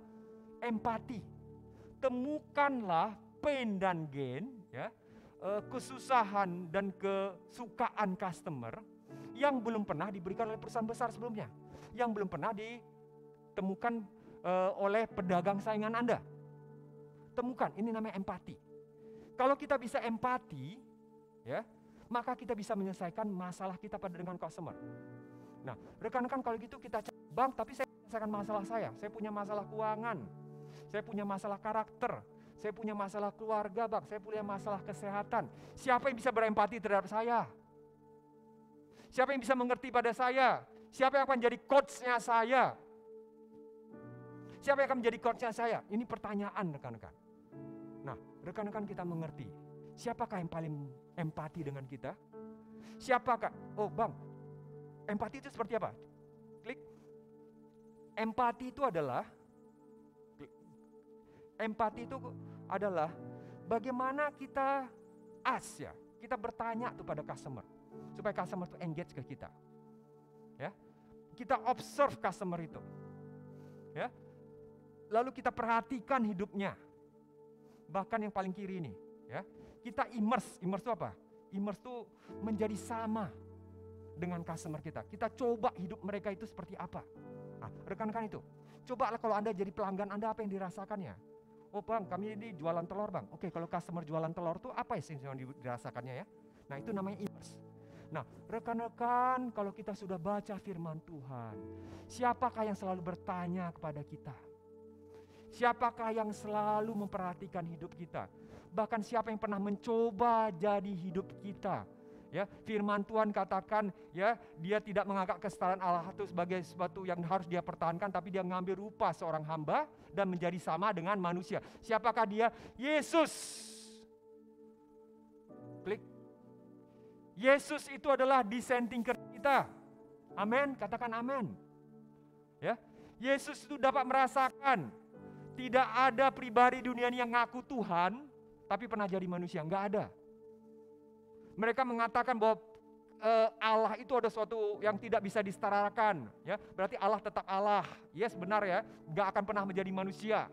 B: empati. Temukanlah pain dan gain, kesusahan dan kesukaan customer yang belum pernah diberikan oleh perusahaan besar sebelumnya, yang belum pernah ditemukan oleh pedagang saingan Anda. Temukan, ini namanya empati. Kalau kita bisa empati, maka kita bisa menyelesaikan masalah kita dengan customer. Nah, rekan-rekan, kalau gitu kita cek, Bang, tapi saya menyelesaikan masalah saya punya masalah keuangan, saya punya masalah karakter, saya punya masalah keluarga, Bang, saya punya masalah kesehatan. Siapa yang bisa berempati terhadap saya? Siapa yang bisa mengerti pada saya? Siapa yang akan jadi coach-nya saya? Siapa yang akan menjadi coach-nya saya? Ini pertanyaan, rekan-rekan. Nah, rekan-rekan, kita mengerti. Siapakah yang paling empati dengan kita? Siapakah? Oh, Bang, empati itu seperti apa? Klik. Empati itu adalah bagaimana kita kita bertanya kepada customer supaya customer itu engage ke kita. Kita observe customer itu. Lalu kita perhatikan hidupnya. Bahkan yang paling kiri ini, kita immerse itu apa? Immerse itu menjadi sama dengan customer kita. Kita coba hidup mereka itu seperti apa. Nah, rekan-rekan itu, cobalah kalau Anda jadi pelanggan Anda, apa yang dirasakannya? Oh, Bang, kami ini jualan telur, Bang. Oke, kalau customer jualan telur itu apa sih yang dirasakannya ya? Nah, itu namanya immerse. Nah, rekan-rekan, kalau kita sudah baca firman Tuhan, siapakah yang selalu bertanya kepada kita? Siapakah yang selalu memperhatikan hidup kita? Bahkan siapa yang pernah mencoba jadi hidup kita? Firman Tuhan katakan, dia tidak menganggap kesetaraan Allah itu sebagai sesuatu yang harus dia pertahankan, tapi dia mengambil rupa seorang hamba dan menjadi sama dengan manusia. Siapakah dia? Yesus. Klik. Yesus itu adalah design thinker kita. Amin, katakan amin. Yesus itu dapat merasakan. Tidak ada pribadi dunia ini yang ngaku Tuhan, tapi pernah jadi manusia. Enggak ada. Mereka mengatakan bahwa Allah itu ada sesuatu yang tidak bisa disetarakan. Berarti Allah tetap Allah. Yes, benar ya. Enggak akan pernah menjadi manusia.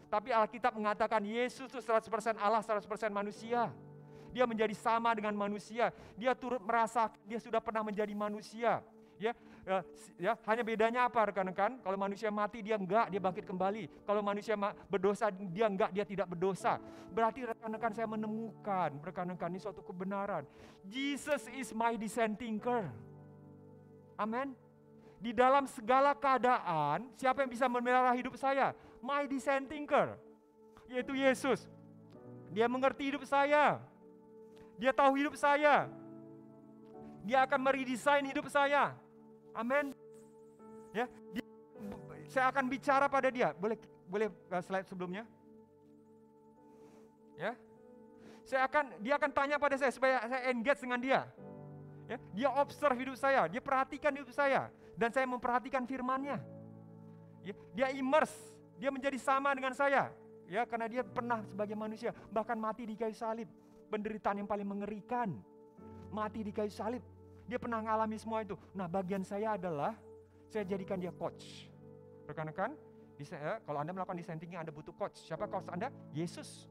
B: Tapi Alkitab mengatakan Yesus itu 100% Allah, 100% manusia. Dia menjadi sama dengan manusia. Dia turut merasakan, dia sudah pernah menjadi manusia. Hanya bedanya apa, rekan-rekan? Kalau manusia mati, dia enggak, dia bangkit kembali. Kalau manusia berdosa, dia enggak, dia tidak berdosa. Berarti rekan-rekan, saya menemukan, rekan-rekan, ini suatu kebenaran. Jesus is my design thinker. Amin. Di dalam segala keadaan, siapa yang bisa memelihara hidup saya? My design thinker, yaitu Yesus. Dia mengerti hidup saya. Dia tahu hidup saya. Dia akan meredesain hidup saya. Amin. Saya akan bicara pada dia. Boleh slide sebelumnya? Dia akan tanya pada saya supaya saya engage dengan dia. Dia observe hidup saya, dia perhatikan hidup saya, dan saya memperhatikan firman-Nya. Dia immerse, dia menjadi sama dengan saya. Karena dia pernah sebagai manusia, bahkan mati di kayu salib. Penderitaan yang paling mengerikan. Mati di kayu salib. Dia pernah mengalami semua itu. Nah, bagian saya adalah saya jadikan dia coach. Rekan-rekan, kalau Anda melakukan design thinking, Anda butuh coach. Siapa coach Anda? Yesus.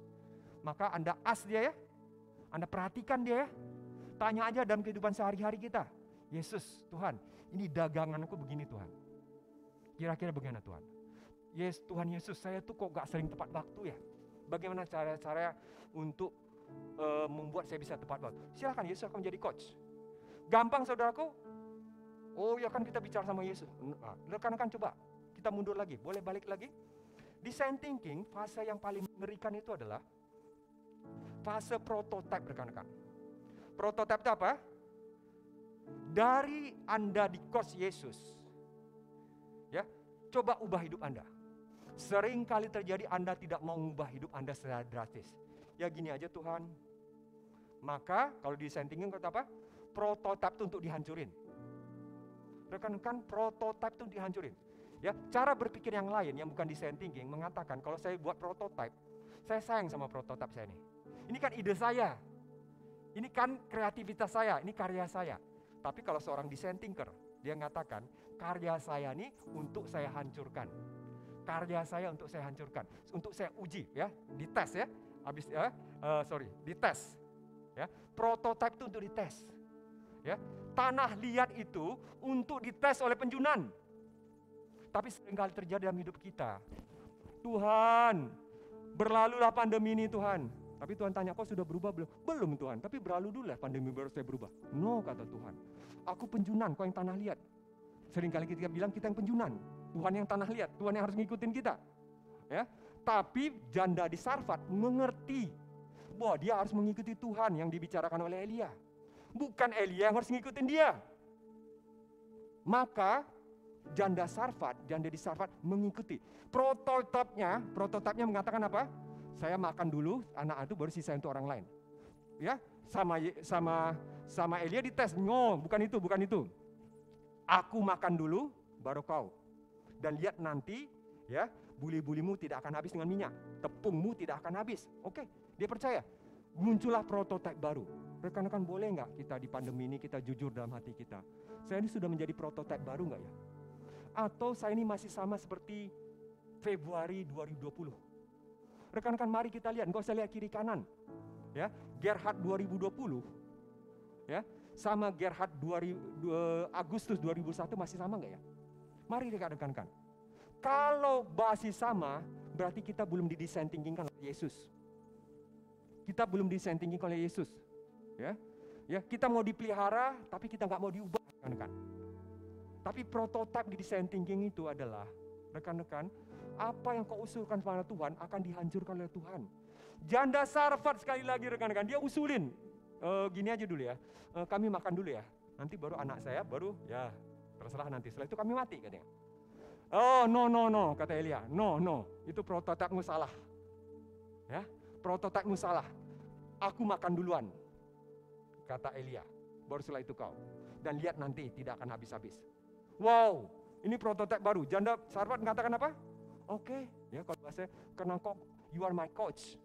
B: Maka Anda ask dia Anda perhatikan dia Tanya aja dalam kehidupan sehari-hari kita. Yesus, Tuhan, ini daganganku begini Tuhan. Kira-kira bagaimana Tuhan? Tuhan Yesus, saya tuh kok gak sering tepat waktu ya? Bagaimana cara-cara untuk membuat saya bisa tepat waktu? Silakan, Yesus akan menjadi coach. Gampang saudaraku? Oh ya kan kita bicara sama Yesus. Rekan-rekan coba, kita mundur lagi. Boleh balik lagi? Design thinking, fase yang paling mengerikan itu adalah fase prototype rekan-rekan. Prototype itu apa? Dari Anda di coach Yesus, ya, coba ubah hidup Anda. Sering kali terjadi Anda tidak mau mengubah hidup Anda secara drastis. Ya gini aja Tuhan. Maka kalau design thinking kata apa? Prototype itu untuk dihancurin. Rekan-rekan, prototype itu dihancurin. Ya, cara berpikir yang lain yang bukan design thinking mengatakan kalau saya buat prototype, saya sayang sama prototype saya nih. Ini kan ide saya. Ini kan kreativitas saya, ini karya saya. Tapi kalau seorang design thinker, dia mengatakan karya saya ini untuk saya hancurkan. Karya saya untuk saya hancurkan, untuk saya uji ya, dites ya. Habis dites. Ya, prototype itu untuk dites. Ya, tanah liat itu untuk dites oleh penjunan. Tapi seringkali terjadi dalam hidup kita. Tuhan, berlalulah pandemi ini Tuhan. Tapi Tuhan tanya, kau sudah berubah belum? Belum Tuhan, tapi berlalu dulu lah pandemi baru saya berubah. No, kata Tuhan. Aku penjunan, kau yang tanah liat. Seringkali kita bilang kita yang penjunan. Tuhan yang tanah liat, Tuhan yang harus ngikutin kita. Ya, tapi janda di Sarfat mengerti bahwa dia harus mengikuti Tuhan yang dibicarakan oleh Elia. Bukan Elia yang harus ngikutin dia. Maka janda di Sarfat mengikuti. Prototipnya mengatakan apa? Saya makan dulu, anak itu baru sisa untuk orang lain. Ya, sama Elia dites. No, bukan itu. Aku makan dulu, baru kau. Dan lihat nanti, ya, buli-bulimu tidak akan habis dengan minyak, tepungmu tidak akan habis. Oke, dia percaya. Muncullah prototipe baru. Rekan-rekan, boleh nggak kita di pandemi ini kita jujur dalam hati kita? Saya ini sudah menjadi prototipe baru nggak ya? Atau saya ini masih sama seperti Februari 2020? Rekan-rekan, mari kita lihat, nggak usah lihat kiri kanan. Ya, Gerhard 2020, ya, sama Gerhard Agustus 2001 masih sama nggak ya? Mari rekan-rekan. Kalau masih sama, berarti kita belum didesain thinking oleh Yesus. Kita belum desain thinking oleh Yesus. Ya, kita mau dipelihara, tapi kita nggak mau diubah, rekan-rekan. Tapi prototipe di desain thinking itu adalah, rekan-rekan, apa yang kau usulkan kepada Tuhan akan dihancurkan oleh Tuhan. Janda Sarfat sekali lagi rekan-rekan, dia usulin, gini aja dulu ya, kami makan dulu ya, nanti baru anak saya baru ya terserah nanti, setelah itu kami mati katanya. Oh no, kata Elia, no, itu prototipemu salah. Ya, prototipemu salah. Aku makan duluan, kata Elia, baru setelah itu kau. Dan lihat nanti tidak akan habis-habis. Wow, ini prototipe baru. Janda Sarfat mengatakan apa? Oke, ya kalau bahasa, karena kau, you are my coach,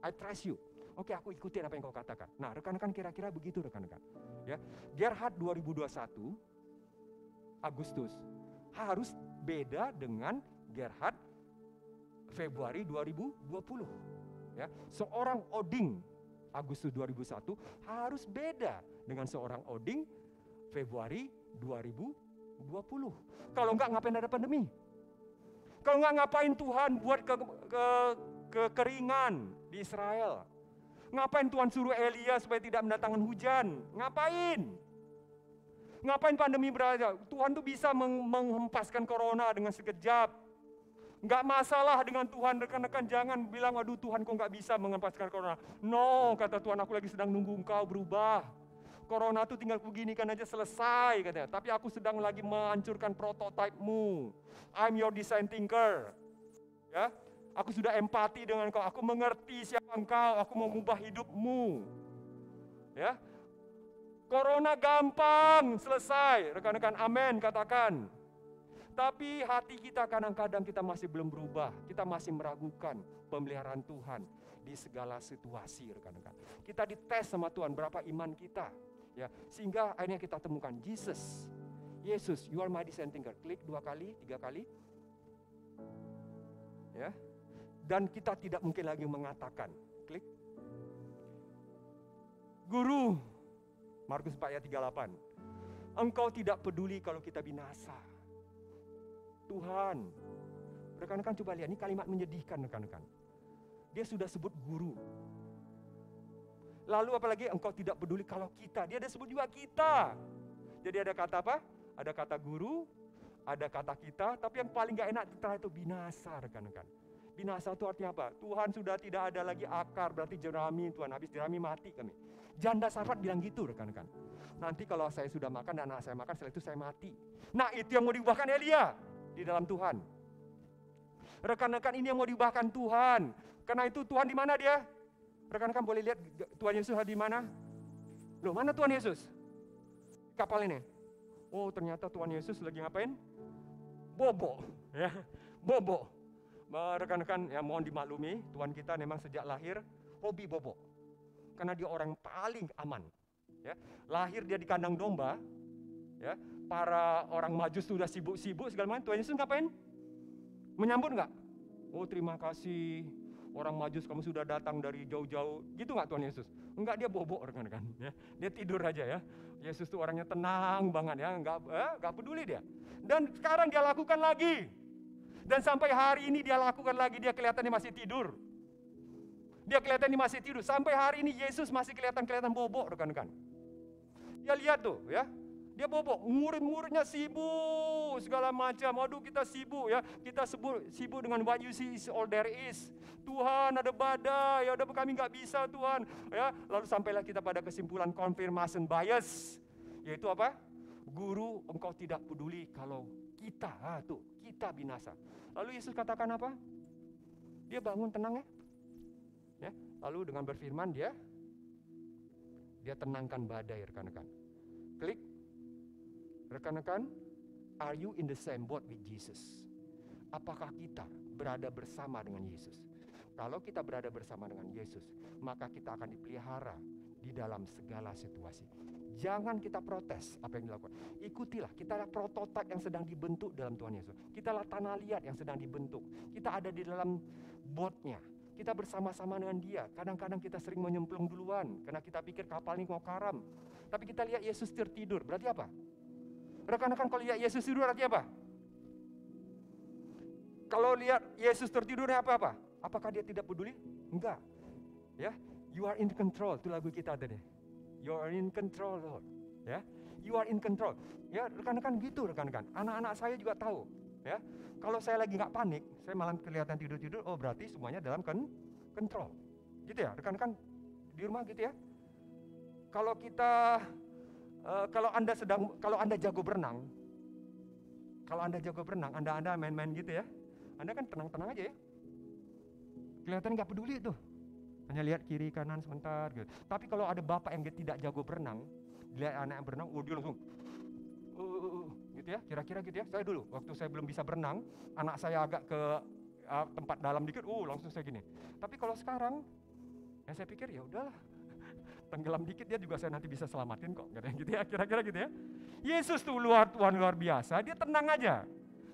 B: I trust you. Oke, aku ikutin apa yang kau katakan. Nah, rekan-rekan kira-kira begitu rekan-rekan. Ya, Gerhard 2021 Agustus harus beda dengan Gerhard Februari 2020. Ya, seorang Oding Agustus 2001 harus beda dengan seorang Oding Februari 2020. Kalau enggak, ngapain ada pandemi? Kalau enggak, ngapain Tuhan buat kekeringan di Israel? Ngapain Tuhan suruh Elia supaya tidak mendatangkan hujan? Ngapain? Ngapain pandemi berada? Tuhan tuh bisa menghempaskan corona dengan sekejap. Nggak masalah dengan Tuhan, rekan-rekan, jangan bilang, waduh Tuhan kok nggak bisa menghempaskan corona. No, kata Tuhan, aku lagi sedang nunggu engkau berubah. Corona tuh tinggal beginikan aja selesai katanya. Tapi aku sedang lagi menghancurkan prototipemu. I'm your design thinker. Ya, aku sudah empati dengan engkau. Aku mengerti siapa engkau. Aku mau mengubah hidupmu. Ya, corona gampang selesai. Rekan-rekan, amin katakan. Tapi hati kita kadang-kadang kita masih belum berubah. Kita masih meragukan pemeliharaan Tuhan di segala situasi, rekan-rekan. Kita dites sama Tuhan berapa iman kita. Ya, sehingga akhirnya kita temukan Yesus, you are my design thinker. Klik 2 kali, 3 kali. Ya. Dan kita tidak mungkin lagi mengatakan, klik. Guru, Markus 4 ayat 38. Engkau tidak peduli kalau kita binasa. Tuhan, rekan-rekan coba lihat, ini kalimat menyedihkan rekan-rekan. Dia sudah sebut guru. Lalu apalagi engkau tidak peduli kalau kita, dia ada sebut juga kita. Jadi ada kata apa? Ada kata guru, ada kata kita, tapi yang paling gak enak setelah itu binasa rekan-rekan. Binasa itu artinya apa? Tuhan sudah tidak ada lagi akar, berarti jerami Tuhan, habis jerami mati kami. Janda Sarfat bilang gitu rekan-rekan. Nanti kalau saya sudah makan dan anak saya makan, setelah itu saya mati. Nah itu yang mau diubahkan Elia di dalam Tuhan. Rekan-rekan, ini yang mau diubahkan Tuhan. Karena itu Tuhan di mana dia? Rekan-rekan boleh lihat Tuhan Yesus di mana? Loh, mana Tuhan Yesus? Kapal ini. Oh, ternyata Tuhan Yesus lagi ngapain? bobo, ya, bobo. Rekan-rekan, ya mohon dimaklumi, Tuhan kita memang sejak lahir hobi bobo, karena dia orang paling aman. Ya, lahir dia di kandang domba, ya, para orang Majus sudah sibuk-sibuk segala macam. Tuhan Yesus ngapain? Menyambut nggak? Oh terima kasih, orang Majus kamu sudah datang dari jauh-jauh, gitu nggak Tuhan Yesus? Enggak, dia bobo rekan-rekan, ya. Dia tidur aja ya. Yesus tuh orangnya tenang banget ya, nggak peduli dia. Dan sekarang dia lakukan lagi. Dan sampai hari ini dia lakukan lagi, dia kelihatannya masih tidur. Dia kelihatannya masih tidur. Sampai hari ini Yesus masih kelihatan bobo rekan-rekan. Dia lihat tuh ya, dia bobo, murid-muridnya sibuk segala macam. Waduh kita sibuk ya, kita sibuk dengan what you see is all there is. Tuhan ada badai, ya udah kami nggak bisa Tuhan. Ya, lalu sampailah kita pada kesimpulan confirmation bias, yaitu apa? Guru, engkau tidak peduli kalau kita binasa. Lalu Yesus katakan apa? Dia bangun tenang ya. Lalu dengan berfirman dia tenangkan badai rekan-rekan. Klik. Rekan-rekan, are you in the same boat with Jesus? Apakah kita berada bersama dengan Yesus? Kalau kita berada bersama dengan Yesus, maka kita akan dipelihara di dalam segala situasi. Jangan kita protes apa yang dilakukan. Ikutilah, kita adalah prototipe yang sedang dibentuk dalam Tuhan Yesus. Kita adalah tanah liat yang sedang dibentuk. Kita ada di dalam botnya. Kita bersama-sama dengan dia. Kadang-kadang kita sering menyemplung duluan, karena kita pikir kapal ini mau karam. Tapi kita lihat Yesus tertidur, berarti apa? Rekan-rekan, kalau lihat Yesus tidur berarti apa? Kalau lihat Yesus tertidurnya apa-apa? Apakah dia tidak peduli? Enggak. Ya, you are in control, itu lagu kita tadi. You are in control, Lord. Ya, you are in control. Ya, rekan-rekan gitu, rekan-rekan. Anak-anak saya juga tahu. Ya, kalau saya lagi nggak panik, saya malah kelihatan tidur-tidur. Oh, berarti semuanya dalam control. Gitu ya, rekan-rekan di rumah gitu ya. Kalau kita, kalau Anda jago berenang, Anda main-main gitu ya, Anda kan tenang-tenang aja ya. Kelihatan nggak peduli tuh. Hanya lihat kiri kanan sebentar gitu. Tapi kalau ada bapak yang tidak jago berenang, lihat anak yang berenang, dia langsung gitu ya, kira-kira gitu ya. Saya dulu waktu saya belum bisa berenang, anak saya agak ke tempat dalam dikit, langsung saya gini. Tapi kalau sekarang, ya saya pikir ya udahlah, tenggelam dikit dia juga saya nanti bisa selamatin kok, gitu ya, kira-kira gitu ya. Yesus tuh Tuhan luar biasa, dia tenang aja.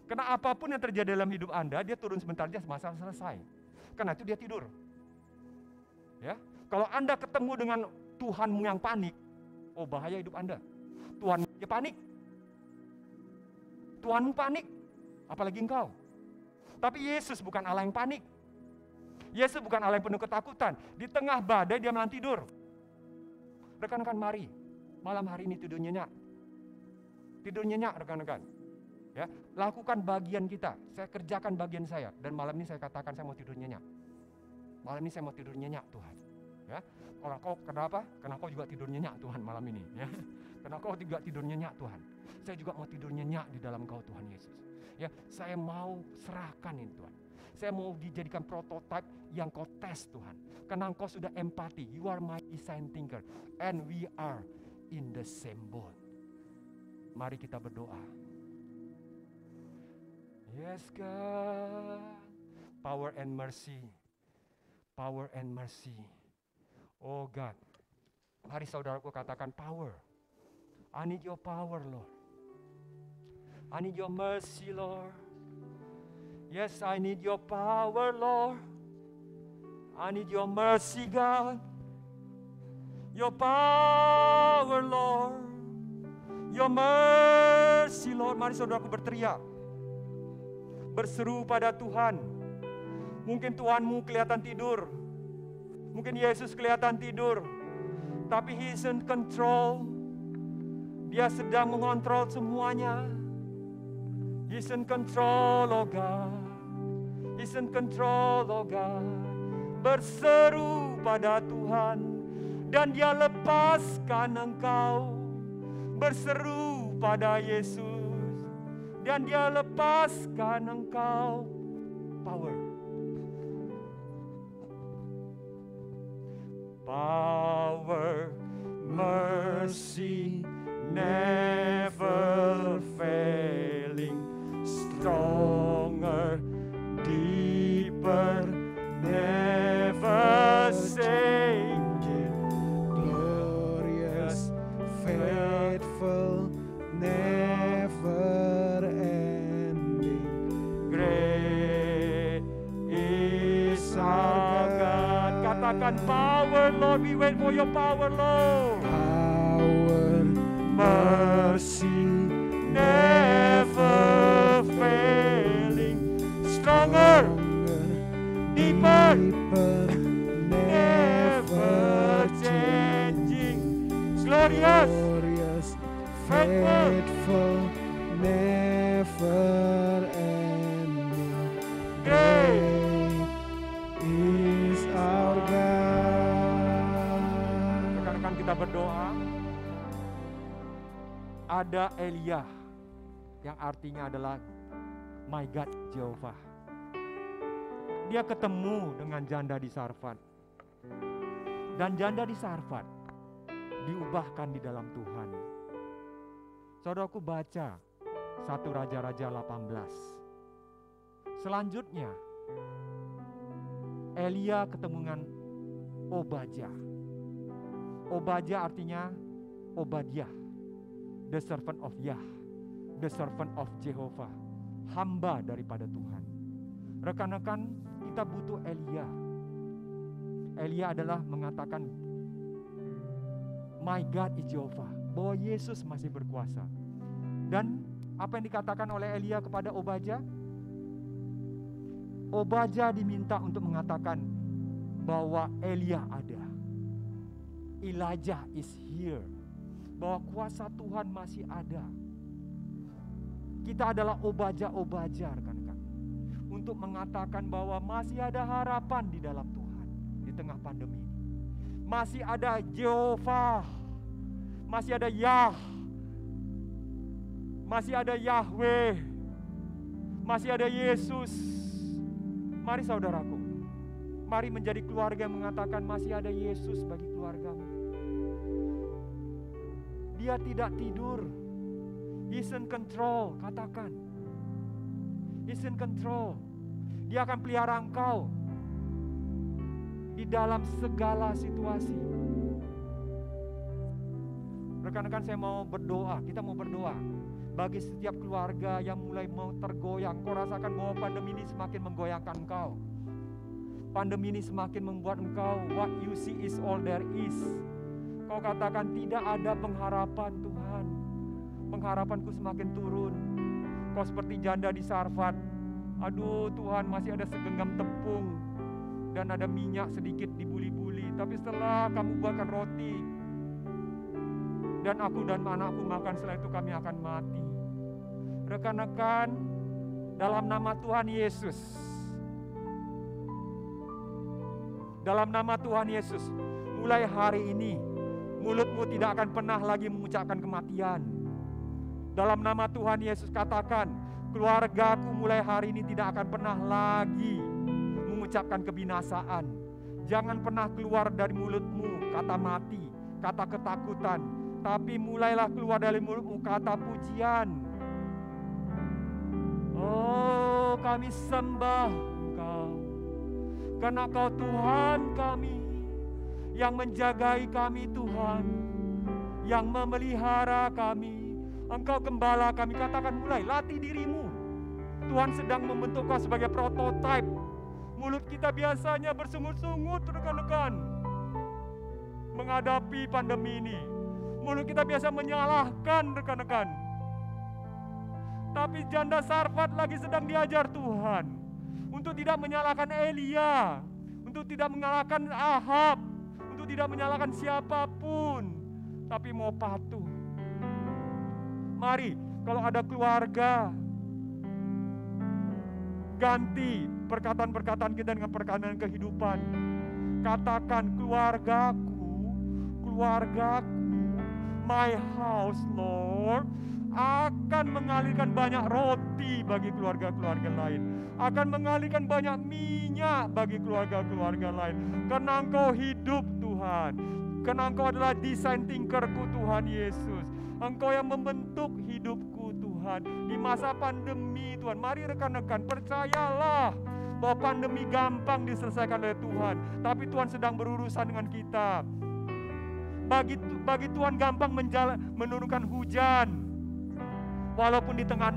B: Karena apapun yang terjadi dalam hidup Anda, dia turun sebentar aja, masalah selesai. Karena itu dia tidur. Ya, kalau Anda ketemu dengan Tuhanmu yang panik, bahaya hidup Anda. Tuhan dia panik. Tuhanmu panik, apalagi engkau. Tapi Yesus bukan Allah yang panik. Yesus bukan Allah yang penuh ketakutan. Di tengah badai dia malah tidur. Rekan-rekan, mari malam hari ini tidur nyenyak. Tidur nyenyak rekan-rekan. Ya, lakukan bagian kita. Saya kerjakan bagian saya, dan malam ini saya katakan saya mau tidur nyenyak. Malam ini saya mau tidur nyenyak Tuhan. Ya, kalau kau kenapa? Karena kau juga tidur nyenyak Tuhan malam ini. Ya, karena kau juga tidur nyenyak Tuhan. Saya juga mau tidur nyenyak di dalam Kau Tuhan Yesus. Ya, saya mau serahkan ini Tuhan. Saya mau dijadikan prototipe yang Kau tes Tuhan. Karena Engkau sudah empati. You are my design thinker, and we are in the same boat. Mari kita berdoa. Yes God, power and mercy. Power and mercy. Oh God, mari saudaraku katakan power. I need your power, Lord. I need your mercy, Lord. Yes, I need your power, Lord. I need your mercy, God. Your power, Lord. Your mercy, Lord. Mari saudaraku berteriak. Berseru pada Tuhan. Mungkin Tuhanmu kelihatan tidur. Mungkin Yesus kelihatan tidur. Tapi He is in control. Dia sedang mengontrol semuanya. He is in control, oh God. He is in control, oh God. Berseru pada Tuhan, dan Dia lepaskan engkau. Berseru pada Yesus, dan Dia lepaskan engkau. Power. Power, mercy, never failing, strong. Tuhan. Power, Lord. We wait for your power, Lord.
A: Power, mercy, never failing,
B: Stronger, deeper,
A: never
B: changing, glorious,
A: faithful, never ending.
B: great.
A: Is our God.
B: Rekan-rekan, kita berdoa. Ada Elia yang artinya adalah my God Jehovah. Dia ketemu dengan janda di Sarfat. Dan janda di Sarfat diubahkan di dalam Tuhan. Saudaraku, baca 1 Raja-Raja 18. Selanjutnya Elia ketemu dengan Obadjah. Obadjah artinya Obadiah, the servant of Yah, the servant of Jehovah, hamba daripada Tuhan. Rekan-rekan, kita butuh Elia. Elia adalah mengatakan my God is Jehovah, bahwa Yesus masih berkuasa. Dan apa yang dikatakan oleh Elia kepada Obadjah? Obadjah diminta untuk mengatakan bahwa Elia ada. Elijah is here. Bahwa kuasa Tuhan masih ada. Kita adalah Obadjah, rekan-rekan. Untuk mengatakan bahwa masih ada harapan di dalam Tuhan di tengah pandemi ini. Masih ada Jehovah. Masih ada Yah. Masih ada Yahweh. Masih ada Yesus. Mari saudaraku, mari menjadi keluarga yang mengatakan masih ada Yesus bagi keluargamu. Dia tidak tidur. He's in control, katakan. He's in control. Dia akan pelihara engkau di dalam segala situasi. Rekan-rekan, saya mau berdoa, kita mau berdoa bagi setiap keluarga yang mulai mau tergoyang. Kau rasakan bahwa pandemi ini semakin menggoyangkan engkau. Pandemi ini semakin membuat engkau what you see is all there is. Kau katakan tidak ada pengharapan Tuhan. Pengharapanku semakin turun. Kau seperti janda di Sarfat. Aduh Tuhan, masih ada segenggam tepung dan ada minyak sedikit di buli-buli. Tapi setelah kamu buatkan roti dan aku dan anakku makan, setelah itu kami akan mati. Rekan-rekan, dalam nama Tuhan Yesus, dalam nama Tuhan Yesus, mulai hari ini mulutmu tidak akan pernah lagi mengucapkan kematian. Dalam nama Tuhan Yesus, katakan, keluargaku mulai hari ini tidak akan pernah lagi mengucapkan kebinasaan. Jangan pernah keluar dari mulutmu kata mati, kata ketakutan, tapi mulailah keluar dari mulutmu kata pujian. Oh, kami sembah Engkau, karena Kau Tuhan kami, yang menjagai kami Tuhan, yang memelihara kami. Engkau gembala kami. Katakan, mulai latih dirimu. Tuhan sedang membentuk kau sebagai prototipe. Mulut kita biasanya bersungut-sungut, rekan-rekan, menghadapi pandemi ini. Mulut kita biasa menyalahkan, rekan-rekan. Tapi janda Sarfat lagi sedang diajar Tuhan untuk tidak menyalahkan Elia, untuk tidak menyalahkan Ahab, untuk tidak menyalahkan siapapun, tapi mau patuh. Mari, kalau ada keluarga, ganti perkataan-perkataan kita dengan perkataan kehidupan. Katakan, keluargaku, my house, Lord, akan mengalirkan banyak roti bagi keluarga-keluarga lain, akan mengalirkan banyak minyak bagi keluarga-keluarga lain. Karena Engkau hidup, Tuhan. Karena Engkau adalah desain thinkerku, Tuhan Yesus. Engkau yang membentuk hidupku, Tuhan, di masa pandemi, Tuhan. Mari rekan-rekan, percayalah bahwa pandemi gampang diselesaikan oleh Tuhan, tapi Tuhan sedang berurusan dengan kita. Bagi Tuhan gampang menurunkan hujan, walaupun di tengah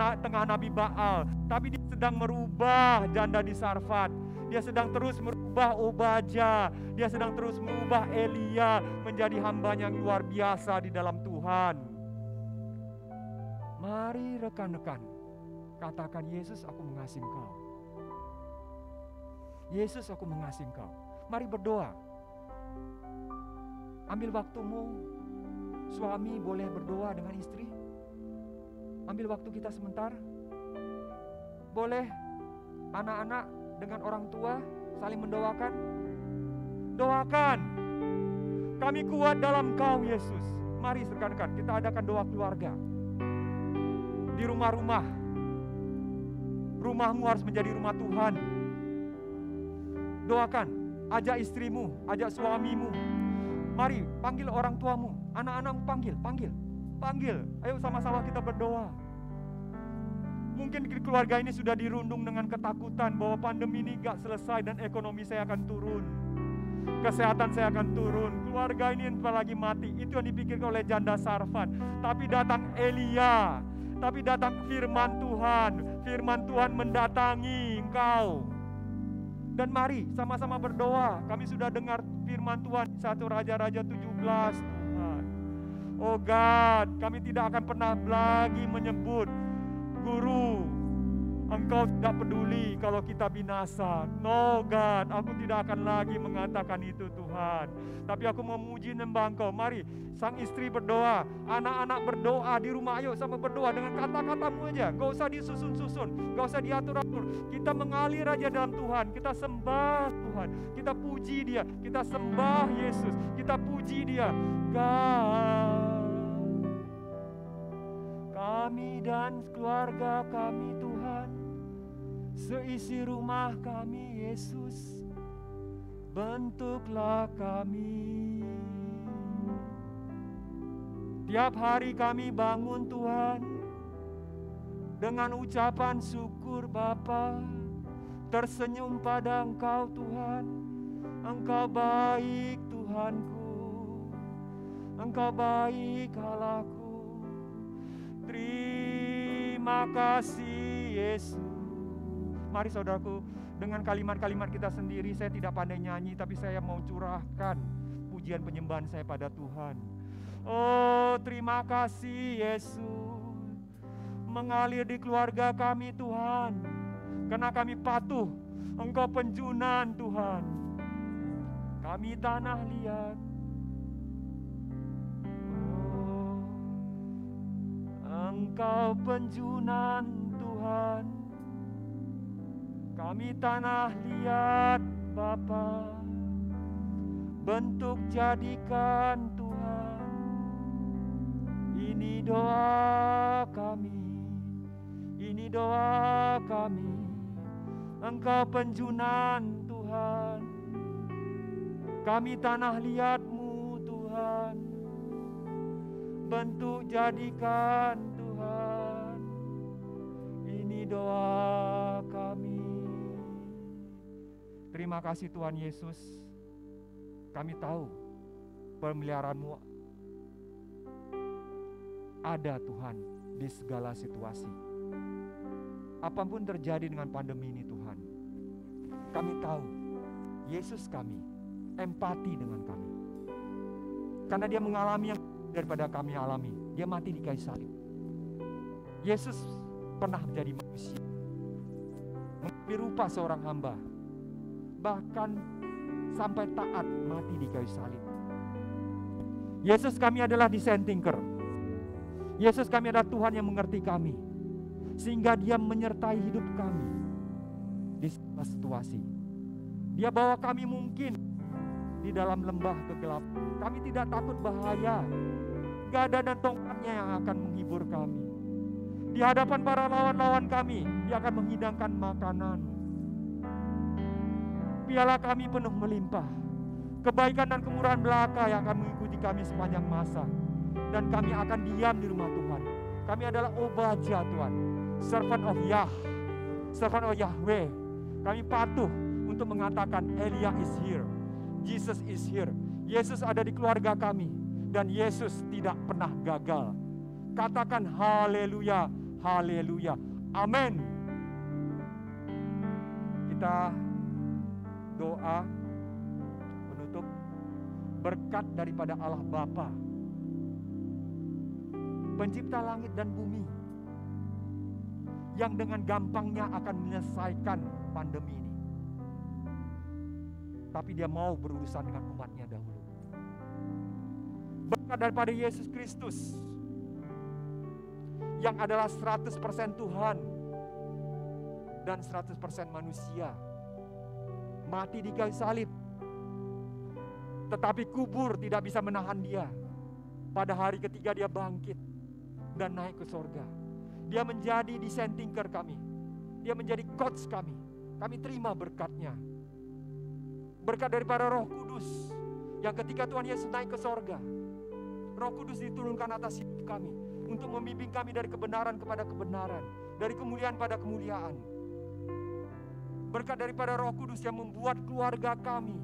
B: Nabi Baal, tapi Dia sedang merubah janda di Sarfat. Dia sedang terus merubah Obadya. Dia sedang terus merubah Elia menjadi hambanya yang luar biasa di dalam Tuhan. Mari rekan-rekan, katakan, Yesus, aku mengasihi Engkau. Yesus, aku mengasihi Engkau. Mari berdoa. Ambil waktumu. Suami boleh berdoa dengan istri. Ambil waktu kita sebentar. Boleh anak-anak dengan orang tua saling mendoakan. Doakan. Kami kuat dalam Kau, Yesus. Mari rekan-rekan, kita adakan doa keluarga. Di rumah-rumah. Rumahmu harus menjadi rumah Tuhan. Doakan. Ajak istrimu, ajak suamimu. Mari panggil orang tuamu, anak-anakmu panggil. Ayo sama-sama kita berdoa. Mungkin keluarga ini sudah dirundung dengan ketakutan bahwa pandemi ini gak selesai dan ekonomi saya akan turun. Kesehatan saya akan turun. Keluarga ini entah lagi mati. Itu yang dipikirkan oleh janda Sarfan. Tapi datang Elia. Tapi datang firman Tuhan. Firman Tuhan mendatangi engkau. Dan mari sama-sama berdoa. Kami sudah dengar firman Tuhan 1 Raja-Raja 17 Tuhan. Oh God, kami tidak akan pernah lagi menyebut, Guru, Engkau tidak peduli kalau kita binasa. No God, aku tidak akan lagi mengatakan itu Tuhan. Tapi aku memuji nembah Engkau. Mari, sang istri berdoa, anak-anak berdoa di rumah. Ayo sama berdoa dengan kata-katamu aja. Gak usah disusun-susun, gak usah diatur-atur. Kita mengalir aja dalam Tuhan. Kita sembah Tuhan, kita puji Dia, kita sembah Yesus, kita puji Dia. God, kami dan keluarga kami Tuhan, seisi rumah kami Yesus, bentuklah kami. Tiap hari kami bangun Tuhan dengan ucapan syukur Bapa, tersenyum pada Engkau Tuhan. Engkau baik Tuhanku, Engkau baik Allahku. Terima kasih Yesus. Mari saudaraku, dengan kalimat-kalimat kita sendiri, saya tidak pandai nyanyi, tapi saya mau curahkan pujian penyembahan saya pada Tuhan. Oh, terima kasih Yesus. Mengalir di keluarga kami Tuhan, karena kami patuh. Engkau penjunan Tuhan. Kami tanah liat. Engkau penjunan Tuhan, kami tanah liat Bapa, bentuk jadikan Tuhan. Ini doa kami, ini doa kami. Engkau penjunan Tuhan, kami tanah liat-Mu Tuhan, bentuk jadikan Tuhan. Ini doa kami. Terima kasih Tuhan Yesus. Kami tahu pemeliharaan-Mu ada Tuhan di segala situasi. Apapun terjadi dengan pandemi ini Tuhan, kami tahu Yesus kami empati dengan kami. Karena Dia mengalami yang daripada kami alami. Dia mati di kayu salib. Yesus pernah menjadi manusia, mengambil rupa seorang hamba, bahkan sampai taat mati di kayu salib. Yesus kami adalah desain thinker. Yesus kami adalah Tuhan yang mengerti kami, sehingga Dia menyertai hidup kami di segala situasi. Dia bawa kami mungkin di dalam lembah kegelapan. Kami tidak takut bahaya. Gada dan tongkatnya yang akan menghibur kami. Di hadapan para lawan-lawan kami, Dia akan menghidangkan makanan. Piala kami penuh melimpah. Kebaikan dan kemurahan belaka yang akan mengikuti kami sepanjang masa. Dan kami akan diam di rumah Tuhan. Kami adalah Obadya Tuhan, servant of Yah, servant of Yahweh. Kami patuh untuk mengatakan Elia is here, Jesus is here. Yesus ada di keluarga kami, dan Yesus tidak pernah gagal. Katakan haleluya, haleluya, amin. Kita doa penutup. Berkat daripada Allah Bapa, pencipta langit dan bumi, yang dengan gampangnya akan menyelesaikan pandemi ini. Tapi dia mau berurusan dengan umatnya dahulu. Berkat daripada Yesus Kristus, yang adalah 100% Tuhan dan 100% manusia, mati di kayu salib, tetapi kubur tidak bisa menahan dia. Pada hari ketiga dia bangkit dan naik ke sorga. Dia menjadi dissenting thinker kami, dia menjadi coach kami. Kami terima berkatnya. Berkat daripada Roh Kudus, yang ketika Tuhan Yesus naik ke sorga, Roh Kudus diturunkan atas hidup kami untuk membimbing kami dari kebenaran kepada kebenaran, dari kemuliaan pada kemuliaan. Berkat daripada Roh Kudus yang membuat keluarga kami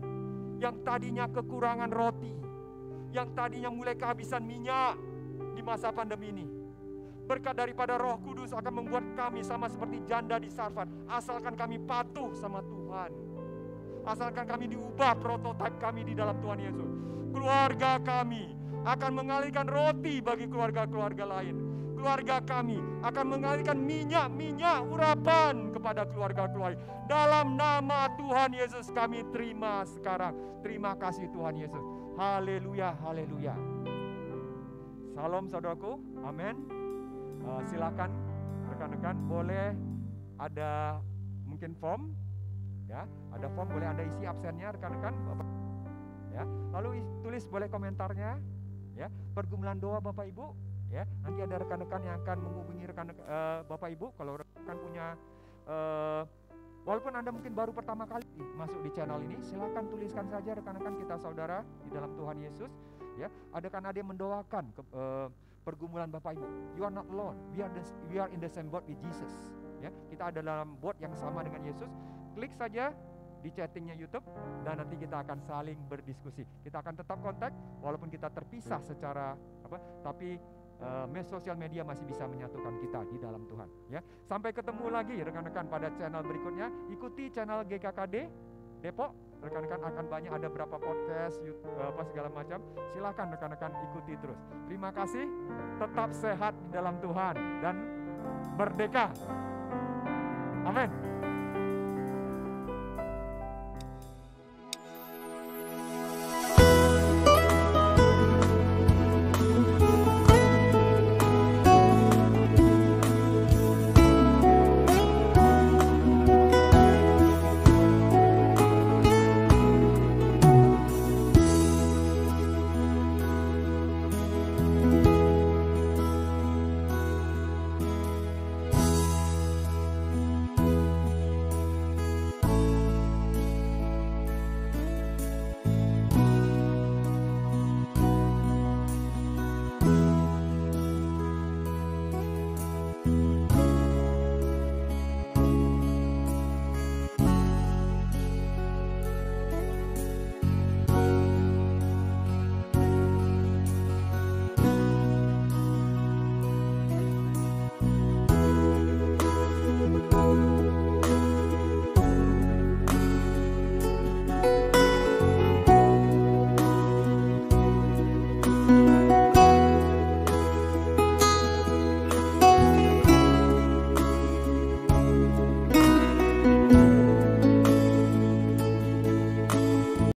B: yang tadinya kekurangan roti, yang tadinya mulai kehabisan minyak di masa pandemi ini. Berkat daripada Roh Kudus akan membuat kami sama seperti janda di Sarfat, asalkan kami patuh sama Tuhan, asalkan kami diubah prototipe kami di dalam Tuhan Yesus. Keluarga kami akan mengalirkan roti bagi keluarga-keluarga lain. Keluarga kami akan mengalirkan minyak urapan kepada keluarga-keluarga. Dalam nama Tuhan Yesus kami terima sekarang. Terima kasih Tuhan Yesus. Haleluya, haleluya. Salam saudaraku, amin. Silakan rekan-rekan, boleh ada mungkin form, ya, ada form, boleh Anda isi absennya rekan-rekan, ya. Lalu tulis boleh komentarnya, ya. Pergumulan doa Bapak Ibu, ya. Nanti ada rekan-rekan yang akan menghubungi Bapak Ibu kalau rekan punya walaupun Anda mungkin baru pertama kali masuk di channel ini, silakan tuliskan saja rekan-rekan kita saudara di dalam Tuhan Yesus, ya. Adakan ada yang mendoakan pergumulan Bapak Ibu. You are not alone. We are in the same boat with Jesus. Ya, kita ada dalam boat yang sama dengan Yesus. Klik saja di chattingnya YouTube dan nanti kita akan saling berdiskusi. Kita akan tetap kontak walaupun kita terpisah secara tapi sosial media masih bisa menyatukan kita di dalam Tuhan. Ya, sampai ketemu lagi rekan-rekan pada channel berikutnya. Ikuti channel GKKD Depok. Rekan-rekan akan banyak ada berapa podcast, YouTube, segala macam. Silakan rekan-rekan ikuti terus. Terima kasih. Tetap sehat di dalam Tuhan dan merdeka. Amin.